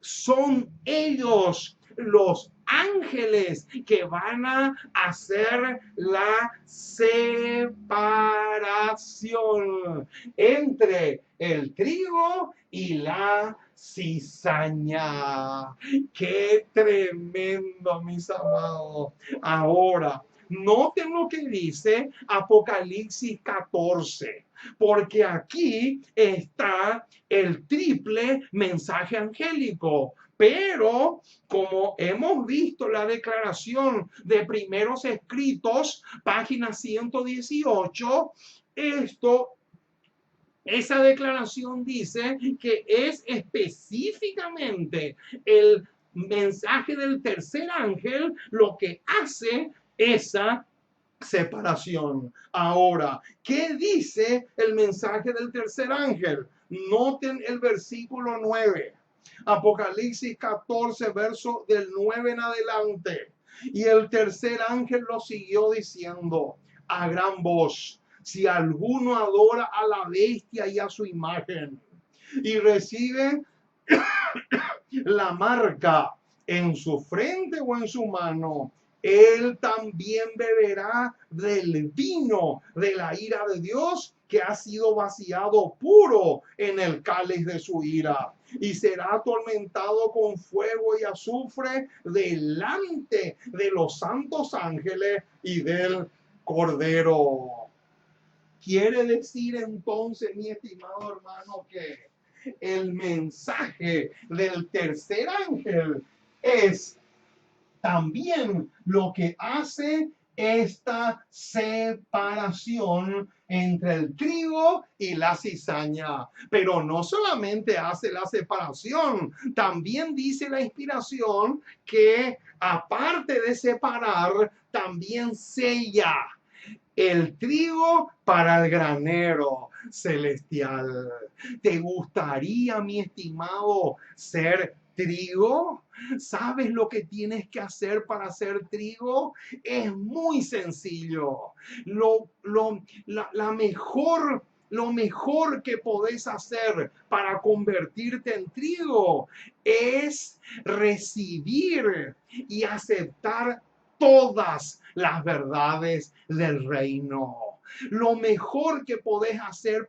son ellos los ángeles que van a hacer la separación entre el trigo y la cizaña. Qué tremendo, mis amados. Ahora, noten lo que dice Apocalipsis 14, porque aquí está el triple mensaje angélico. Pero como hemos visto la declaración de primeros escritos, página 118, esa declaración dice que es específicamente el mensaje del tercer ángel lo que hace esa separación. Ahora, ¿qué dice el mensaje del tercer ángel? Noten el versículo 9. Apocalipsis 14, verso del 9 en adelante. Y el tercer ángel lo siguió diciendo a gran voz: si alguno adora a la bestia y a su imagen y recibe la marca en su frente o en su mano, él también beberá del vino de la ira de Dios, que ha sido vaciado puro en el cáliz de su ira, y será atormentado con fuego y azufre delante de los santos ángeles y del Cordero. Quiere decir entonces, mi estimado hermano, que el mensaje del tercer ángel es también lo que hace esta separación entre el trigo y la cizaña. Pero no solamente hace la separación, también dice la inspiración que aparte de separar, también sella el trigo para el granero celestial. ¿Te gustaría, mi estimado, ser trigo? ¿Sabes lo que tienes que hacer para ser trigo? Es muy sencillo. Lo mejor que podés hacer para convertirte en trigo es recibir y aceptar todas las verdades del reino. Lo mejor que podés hacer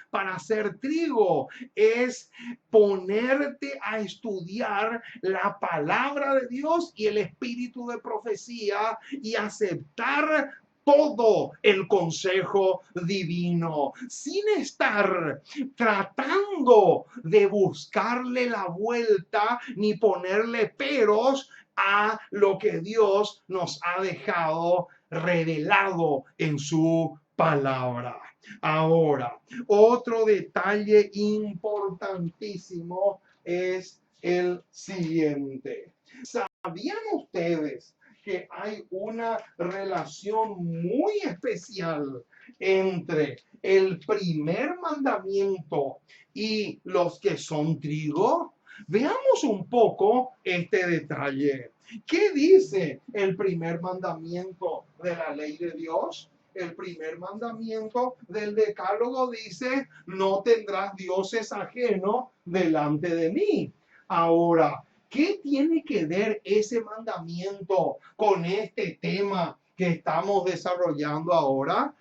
para ser trigo es ponerte a estudiar la palabra de Dios y el espíritu de profecía y aceptar todo el consejo divino, sin estar tratando de buscarle la vuelta ni ponerle peros a lo que Dios nos ha dejado revelado en su palabra. Ahora, otro detalle importantísimo es el siguiente. ¿Sabían ustedes que hay una relación muy especial entre el primer mandamiento y los que son trigo? Veamos un poco este detalle. ¿Qué dice el primer mandamiento de la ley de Dios? El primer mandamiento del decálogo dice: no tendrás dioses ajenos delante de mí. Ahora, ¿qué tiene que ver ese mandamiento con este tema que estamos desarrollando ahora?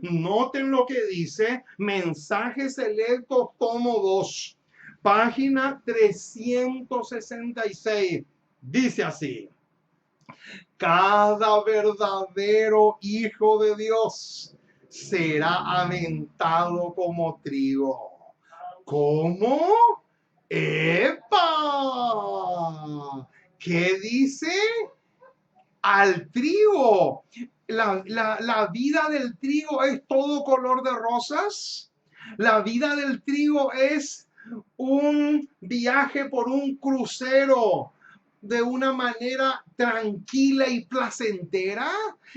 Noten lo que dice Mensajes Selectos, tomo 2, página 366. Dice así: cada verdadero hijo de Dios será aventado como trigo. ¿Cómo? ¡Epa! ¿Qué dice? Al trigo. La vida del trigo es todo color de rosas. La vida del trigo es un viaje por un crucero de una manera tranquila y placentera.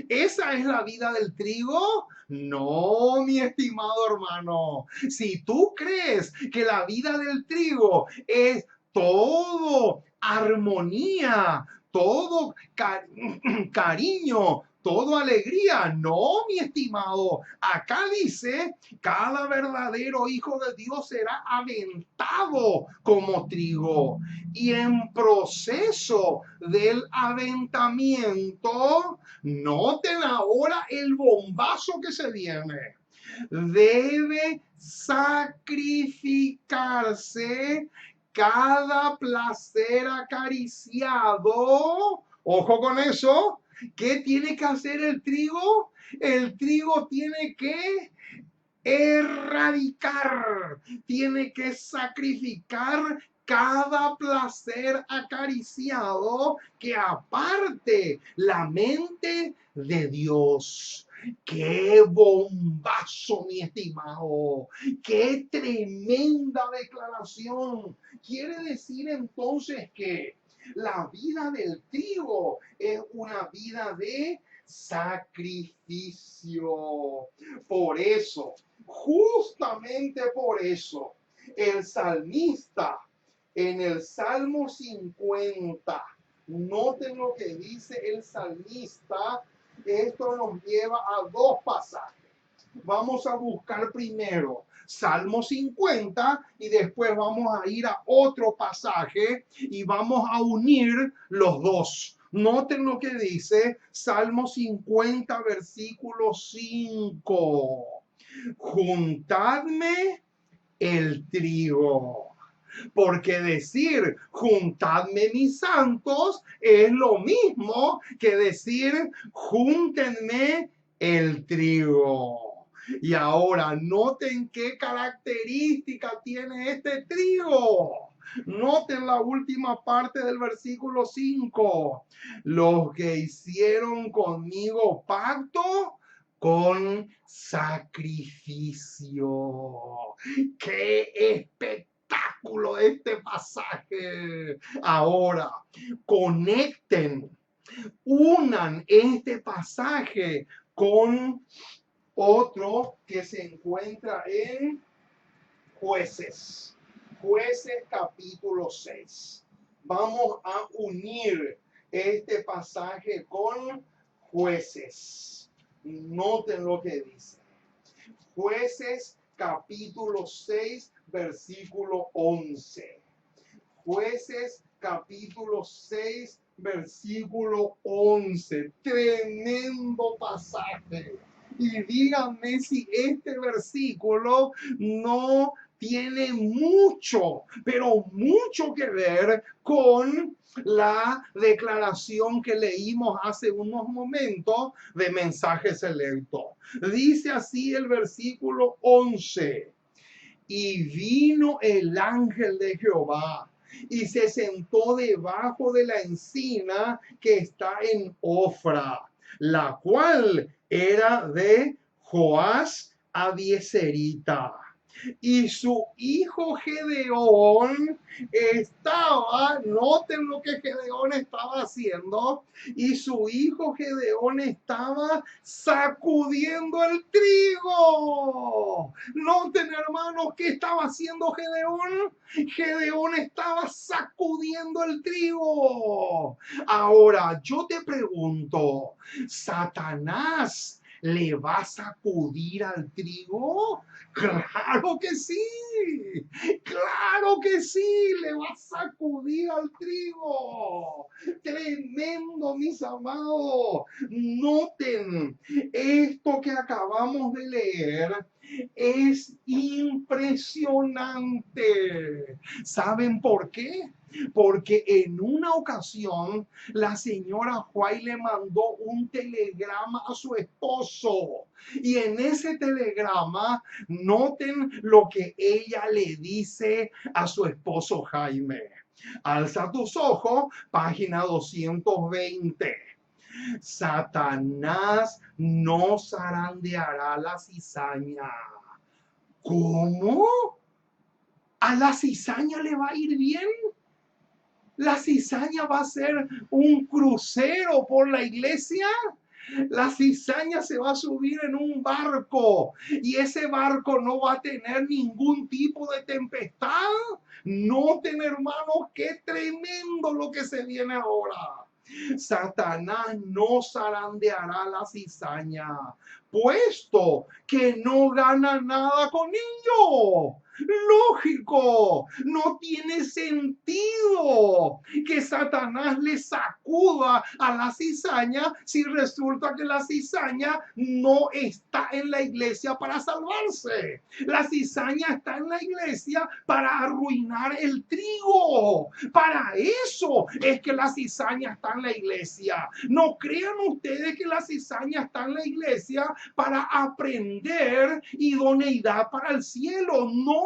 ¿Esa es la vida del trigo? No, mi estimado hermano. Si tú crees que la vida del trigo es todo armonía, todo cariño, todo alegría. No, mi estimado. Acá dice, cada verdadero hijo de Dios será aventado como trigo. Y en proceso del aventamiento, noten ahora el bombazo que se viene. Debe sacrificarse cada placer acariciado. Ojo con eso. ¿Qué tiene que hacer el trigo? El trigo tiene que erradicar, tiene que sacrificar cada placer acariciado que aparte la mente de Dios. ¡Qué bombazo, mi estimado! ¡Qué tremenda declaración! Quiere decir entonces que la vida del trigo es una vida de sacrificio. Por eso, justamente por eso, el salmista en el Salmo 50, noten lo que dice el salmista. Esto nos lleva a dos pasajes. Vamos a buscar primero Salmo 50 y después vamos a ir a otro pasaje y vamos a unir los dos. Noten lo que dice Salmo 50, versículo 5. Juntadme el trigo. Porque decir juntadme mis santos es lo mismo que decir júntenme el trigo. Y ahora noten qué característica tiene este trigo. Noten la última parte del versículo 5. Los que hicieron conmigo pacto con sacrificio. ¡Qué espectáculo este pasaje! Ahora, conecten, unan este pasaje con otro que se encuentra en Jueces. Jueces capítulo 6. Vamos a unir este pasaje con Jueces. Noten lo que dice. Jueces capítulo 6, versículo 11. Jueces capítulo 6, versículo 11. Tremendo pasaje. Y díganme si este versículo no tiene mucho, pero mucho que ver con la declaración que leímos hace unos momentos de Mensajes Selectos. Dice así el versículo 11. Y vino el ángel de Jehová y se sentó debajo de la encina que está en Ofra, la cual era de Joás Abieserita. Y su hijo Gedeón estaba, noten lo que Gedeón estaba haciendo, y su hijo Gedeón estaba sacudiendo el trigo. Noten, hermanos, ¿qué estaba haciendo Gedeón? Gedeón estaba sacudiendo el trigo. Ahora, yo te pregunto, ¿Satanás le va a sacudir al trigo? Claro que sí, claro Claro que sí, le va a sacudir al trigo. Tremendo, mis amados. Noten, esto que acabamos de leer es impresionante. ¿Saben por qué? Porque en una ocasión la señora White le mandó un telegrama a su esposo. Y en ese telegrama, noten lo que ella le dice a su esposo Jaime. Alza tus ojos, página 220. Satanás no zarandeará la cizaña. ¿Cómo? ¿A la cizaña le va a ir bien? La cizaña va a ser un crucero por la iglesia. La cizaña se va a subir en un barco y ese barco no va a tener ningún tipo de tempestad. Noten, hermanos, qué tremendo lo que se viene ahora. Satanás no zarandeará la cizaña, puesto que no gana nada con ello. Lógico, no tiene sentido que Satanás le sacuda a la cizaña si resulta que la cizaña no está en la iglesia para salvarse. La cizaña está en la iglesia para arruinar el trigo. Para eso es que la cizaña está en la iglesia. No crean ustedes que la cizaña está en la iglesia para aprender idoneidad para el cielo. No,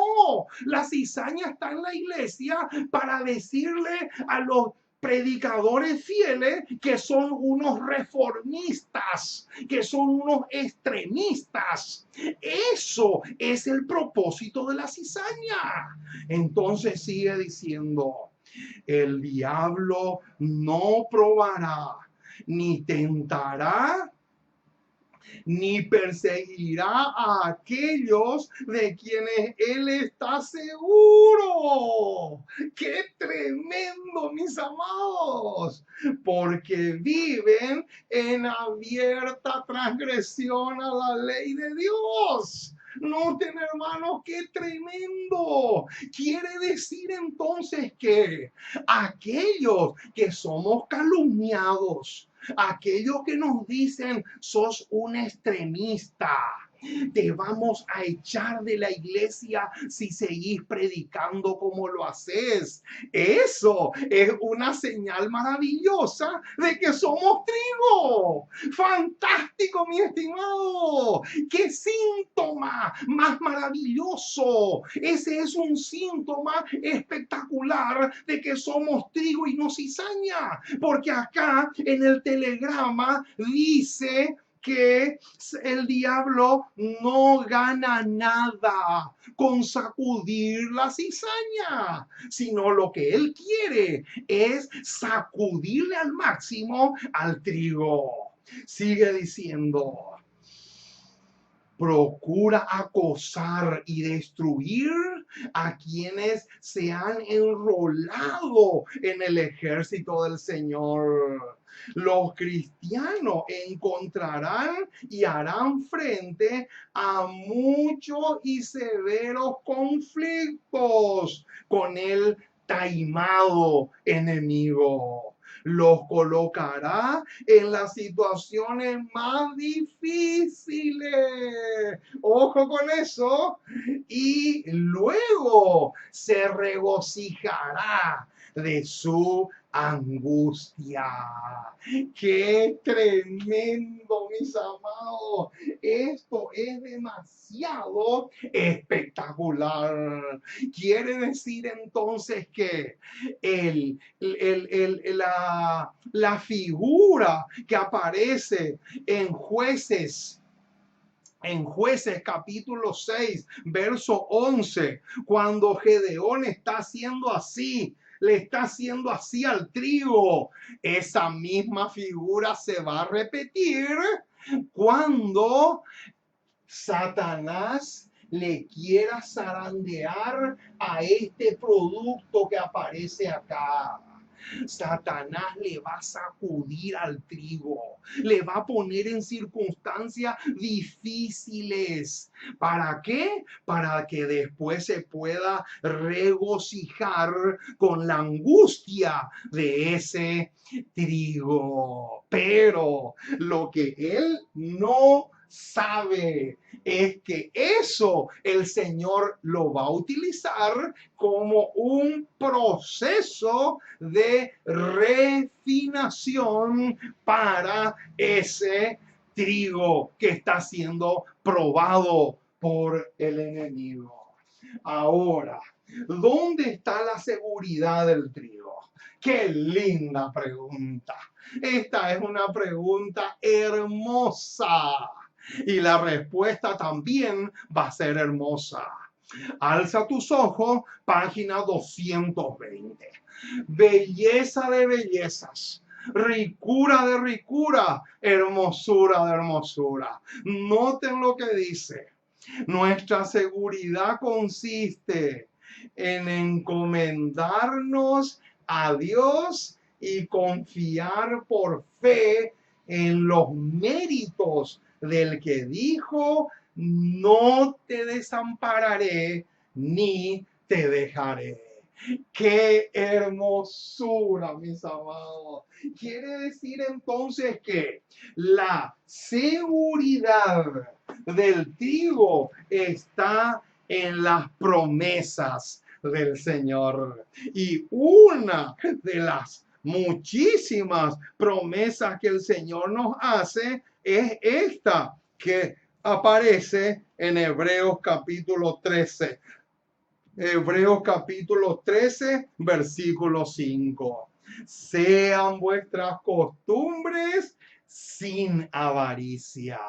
la cizaña está en la iglesia para decirle a los predicadores fieles que son unos reformistas, que son unos extremistas. Eso es el propósito de la cizaña. Entonces sigue diciendo, el diablo no probará, ni tentará, ni perseguirá a aquellos de quienes él está seguro. ¡Qué tremendo, mis amados! Porque viven en abierta transgresión a la ley de Dios. Noten, hermanos, qué tremendo. Quiere decir entonces que aquellos que somos calumniados, aquellos que nos dicen sos un extremista, te vamos a echar de la iglesia si seguís predicando como lo haces. Eso es una señal maravillosa de que somos trigo. Fantástico, mi estimado. ¡Qué síntoma más maravilloso! Ese es un síntoma espectacular de que somos trigo y no cizaña. Porque acá en el telegrama dice que el diablo no gana nada con sacudir la cizaña, sino lo que él quiere es sacudirle al máximo al trigo. Sigue diciendo, procura acosar y destruir a quienes se han enrolado en el ejército del Señor. Los cristianos encontrarán y harán frente a muchos y severos conflictos con el taimado enemigo. Los colocará en las situaciones más difíciles. Ojo con eso. Y luego se regocijará de su angustia. ¡Qué tremendo, mis amados! Esto es demasiado espectacular. Quiere decir entonces que la figura que aparece en Jueces capítulo 6, verso 11, cuando Gedeón está haciendo así, le está haciendo así al trigo, esa misma figura se va a repetir cuando Satanás le quiera zarandear a este producto que aparece acá. Satanás le va a sacudir al trigo, le va a poner en circunstancias difíciles. ¿Para qué? Para que después se pueda regocijar con la angustia de ese trigo. Pero lo que él no sabe es que eso el Señor lo va a utilizar como un proceso de refinación para ese trigo que está siendo probado por el enemigo. Ahora, ¿dónde está la seguridad del trigo? Qué linda pregunta. Esta es una pregunta hermosa y la respuesta también va a ser hermosa. Alza tus ojos, página 220. Belleza de bellezas, ricura de ricura, hermosura de hermosura. Noten lo que dice. Nuestra seguridad consiste en encomendarnos a Dios y confiar por fe en los méritos del que dijo, no te desampararé ni te dejaré. ¡Qué hermosura, mis amados! Quiere decir entonces que la seguridad del trigo está en las promesas del Señor. Y una de las muchísimas promesas que el Señor nos hace es esta que aparece en Hebreos capítulo 13. Hebreos capítulo 13, versículo 5. Sean vuestras costumbres sin avaricia,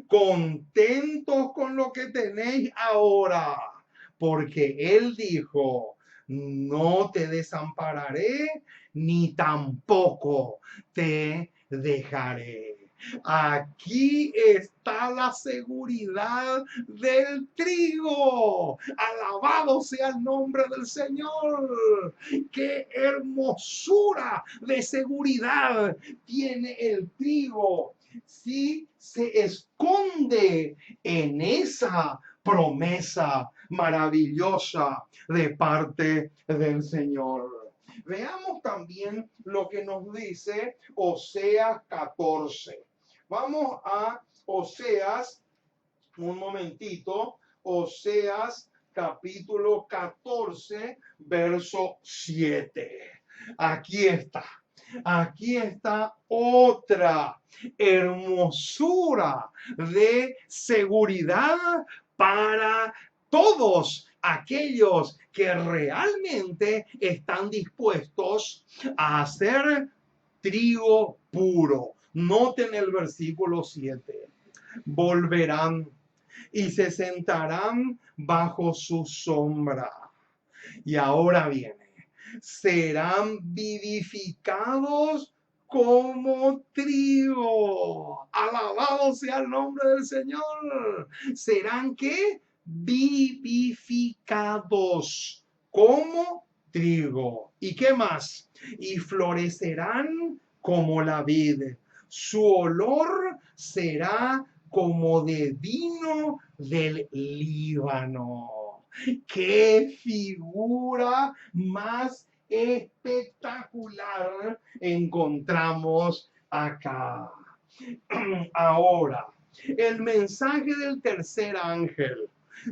contentos con lo que tenéis ahora, porque Él dijo, no te desampararé, ni tampoco te dejaré. Aquí está la seguridad del trigo. Alabado sea el nombre del Señor. Qué hermosura de seguridad tiene el trigo si se esconde en esa promesa maravillosa de parte del Señor. Veamos también lo que nos dice Oseas 14. Vamos a Oseas, un momentito, Oseas capítulo 14, verso 7. Aquí está otra hermosura de seguridad para todos aquellos que realmente están dispuestos a hacer trigo puro. Noten el versículo 7. Volverán y se sentarán bajo su sombra. Y ahora viene. Serán vivificados como trigo. Alabado sea el nombre del Señor. ¿Serán qué? Vivificados como trigo. ¿Y qué más? Y florecerán como la vid. Su olor será como de vino del Líbano. ¡Qué figura más espectacular encontramos acá! Ahora, el mensaje del tercer ángel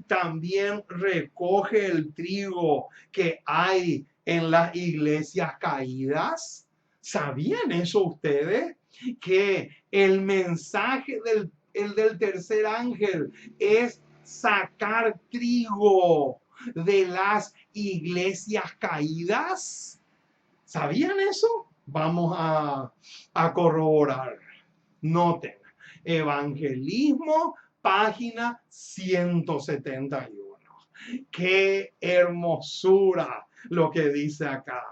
también recoge el trigo que hay en las iglesias caídas. ¿Sabían eso ustedes? Que el mensaje del tercer ángel es sacar trigo de las iglesias caídas. ¿Sabían eso? Vamos a corroborar. Noten, Evangelismo, página 171. ¡Qué hermosura lo que dice acá!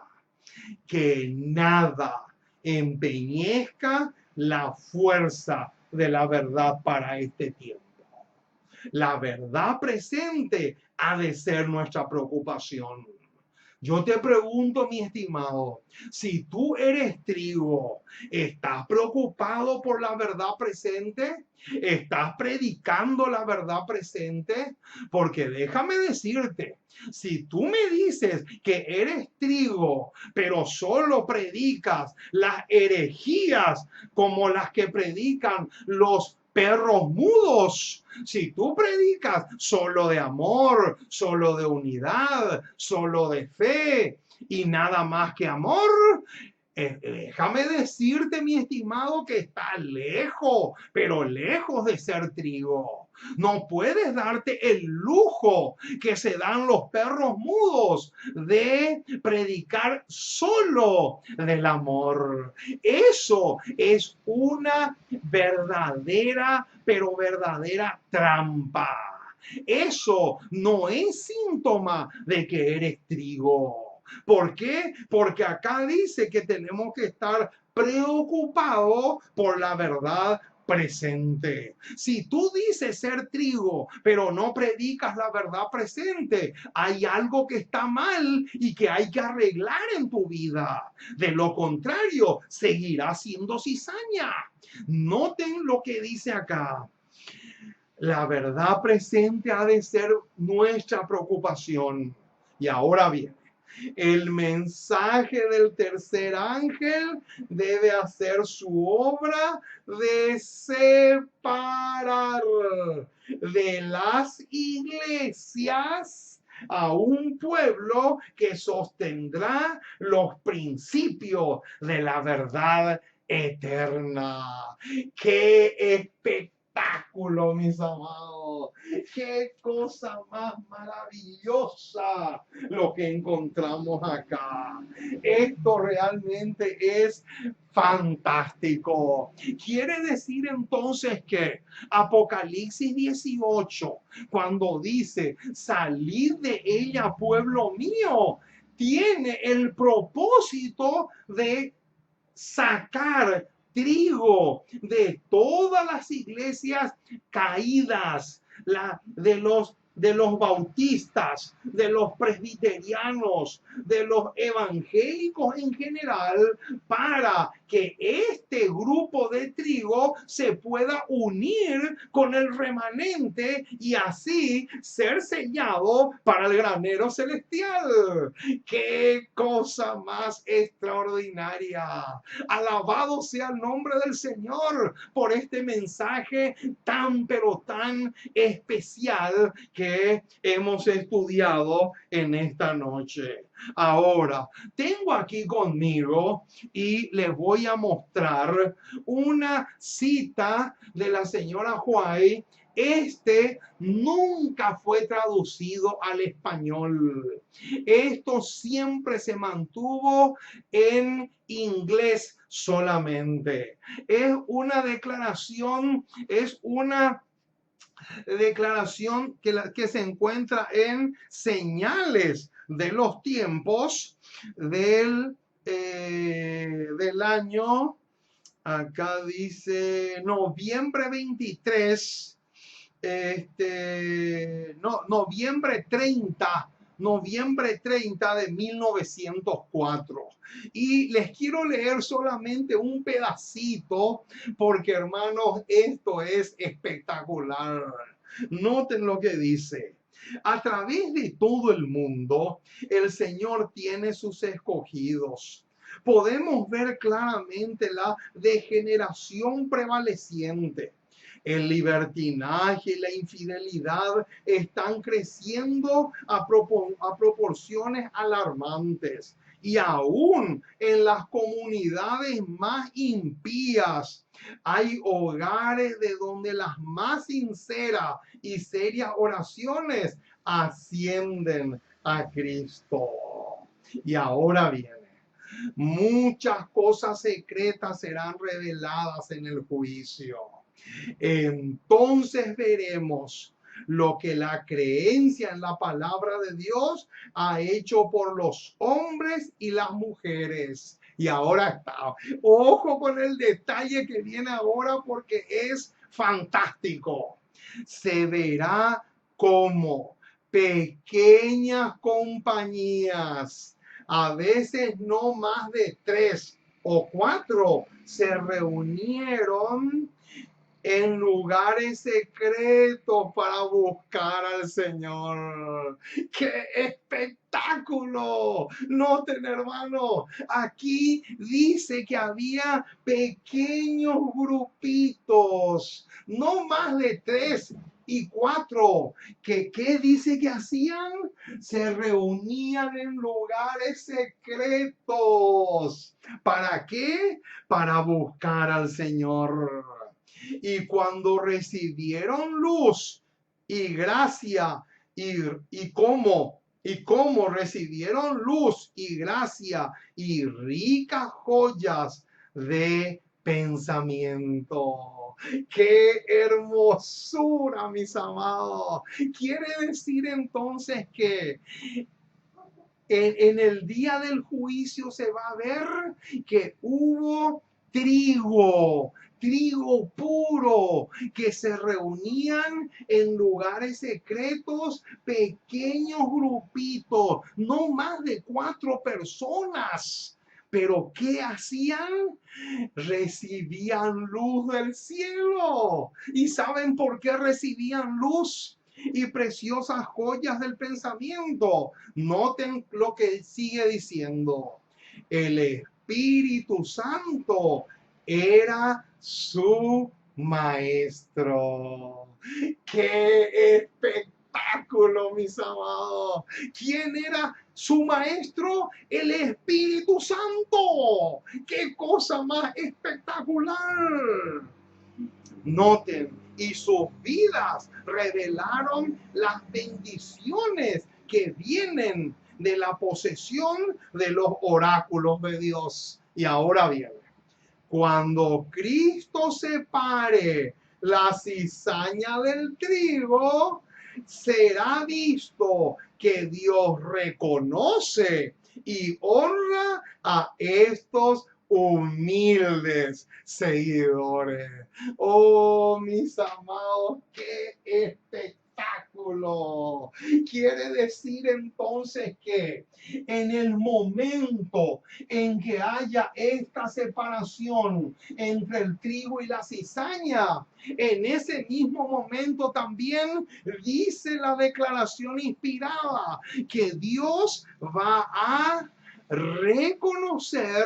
Que nada empeñezca la fuerza de la verdad para este tiempo. La verdad presente ha de ser nuestra preocupación. Yo te pregunto, mi estimado, si tú eres trigo, ¿estás preocupado por la verdad presente? ¿Estás predicando la verdad presente? Porque déjame decirte, si tú me dices que eres trigo, pero solo predicas las herejías como las que predican los perros mudos, si tú predicas solo de amor, solo de unidad, solo de fe y nada más que amor, déjame decirte, mi estimado, que está lejos, pero lejos de ser trigo. No puedes darte el lujo que se dan los perros mudos de predicar solo del amor. Eso es una verdadera, pero verdadera trampa. Eso no es síntoma de que eres trigo. ¿Por qué? Porque acá dice que tenemos que estar preocupados por la verdad presente. Si tú dices ser trigo, pero no predicas la verdad presente, hay algo que está mal y que hay que arreglar en tu vida. De lo contrario, seguirá siendo cizaña. Noten lo que dice acá. La verdad presente ha de ser nuestra preocupación. Y ahora bien, el mensaje del tercer ángel debe hacer su obra de separar de las iglesias a un pueblo que sostendrá los principios de la verdad eterna. ¡Qué espectáculo, mis amados! ¡Qué cosa más maravillosa lo que encontramos acá! Esto realmente es fantástico. Quiere decir entonces que Apocalipsis 18, cuando dice, salid de ella, pueblo mío, tiene el propósito de sacar trigo de todas las iglesias caídas, de los bautistas, de los presbiterianos, de los evangélicos en general, para que este grupo de trigo se pueda unir con el remanente y así ser sellado para el granero celestial. ¡Qué cosa más extraordinaria! Alabado sea el nombre del Señor por este mensaje tan pero tan especial que hemos estudiado en esta noche. Ahora, tengo aquí conmigo y les voy a mostrar una cita de la señora White. Este nunca fue traducido al español. Esto siempre se mantuvo en inglés solamente. Es una declaración que se encuentra en Señales de los Tiempos del año, acá dice noviembre 23, no, noviembre 30 de 1904. Y les quiero leer solamente un pedacito porque, hermanos, esto es espectacular. Noten lo que dice. A través de todo el mundo, el Señor tiene sus escogidos. Podemos ver claramente la degeneración prevaleciente. El libertinaje y la infidelidad están creciendo a proporciones alarmantes. Y aún en las comunidades más impías hay hogares de donde las más sinceras y serias oraciones ascienden a Cristo. Y ahora viene. Muchas cosas secretas serán reveladas en el juicio. Entonces veremos lo que la creencia en la palabra de Dios ha hecho por los hombres y las mujeres. Y ahora está, ojo con el detalle que viene ahora porque es fantástico. Se verá cómo pequeñas compañías, a veces no más de 3 o 4, se reunieron en lugares secretos para buscar al Señor. ¡Qué espectáculo! Noten, hermano, aquí dice que había pequeños grupitos, no más de 3 y 4, que ¿qué dice que hacían? Se reunían en lugares secretos. ¿Para qué? Para buscar al Señor. Y cuando recibieron luz y gracia, y cómo recibieron luz y gracia y ricas joyas de pensamiento. ¡Qué hermosura, mis amados! Quiere decir entonces que en el día del juicio se va a ver que hubo trigo puro, que se reunían en lugares secretos, pequeños grupitos, no más de 4 personas. Pero ¿qué hacían? Recibían luz del cielo. ¿Y saben por qué recibían luz y preciosas joyas del pensamiento? Noten lo que sigue diciendo. El Espíritu Santo era su maestro. ¡Qué espectáculo, mis amados! ¿Quién era su maestro? El Espíritu Santo. ¡Qué cosa más espectacular! Noten, y sus vidas revelaron las bendiciones que vienen de la posesión de los oráculos de Dios. Y ahora bien, cuando Cristo separe la cizaña del trigo, será visto que Dios reconoce y honra a estos humildes seguidores. Oh, mis amados, qué espectáculo. Quiere decir entonces que en el momento en que haya esta separación entre el trigo y la cizaña, en ese mismo momento también dice la declaración inspirada que Dios va a reconocer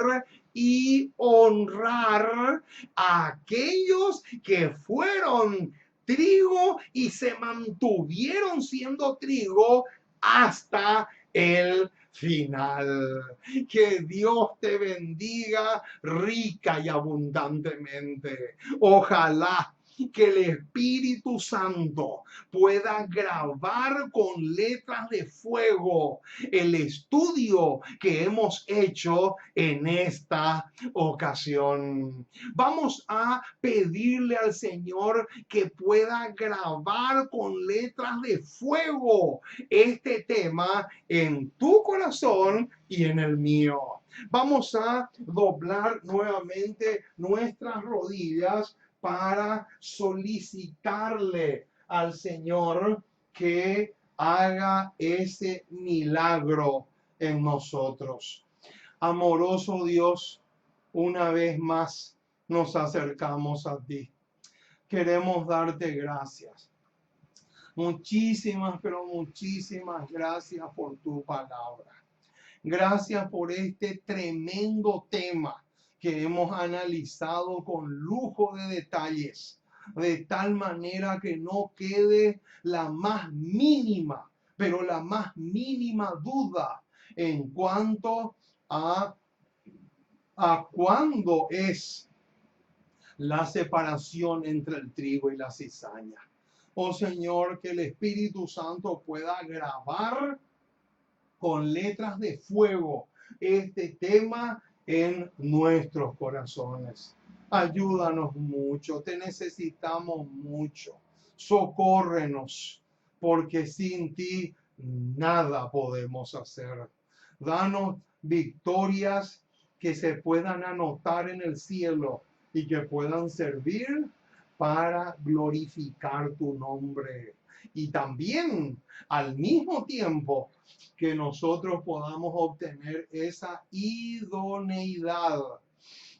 y honrar a aquellos que fueron trigo y se mantuvieron siendo trigo hasta el final. Que Dios te bendiga rica y abundantemente. Ojalá que el Espíritu Santo pueda grabar con letras de fuego el estudio que hemos hecho en esta ocasión. Vamos a pedirle al Señor que pueda grabar con letras de fuego este tema en tu corazón y en el mío. Vamos a doblar nuevamente nuestras rodillas para solicitarle al Señor que haga ese milagro en nosotros. Amoroso Dios, una vez más nos acercamos a ti. Queremos darte gracias. Muchísimas, pero muchísimas gracias por tu palabra. Gracias por este tremendo tema que hemos analizado con lujo de detalles, de tal manera que no quede la más mínima, pero la más mínima duda en cuanto a cuándo es la separación entre el trigo y la cizaña. Oh Señor, que el Espíritu Santo pueda grabar con letras de fuego este tema en nuestros corazones. Ayúdanos mucho, te necesitamos mucho. Socórrenos, porque sin ti nada podemos hacer. Danos victorias que se puedan anotar en el cielo y que puedan servir para glorificar tu nombre. Y también al mismo tiempo que nosotros podamos obtener esa idoneidad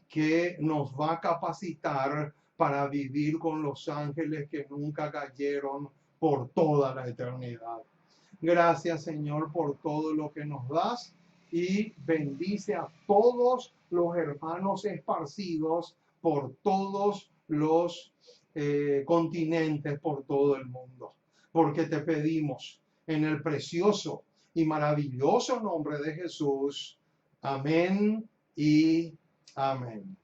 que nos va a capacitar para vivir con los ángeles que nunca cayeron por toda la eternidad. Gracias, Señor, por todo lo que nos das y bendice a todos los hermanos esparcidos por todos los continentes, por todo el mundo. Porque te pedimos en el precioso y maravilloso nombre de Jesús. Amén y amén.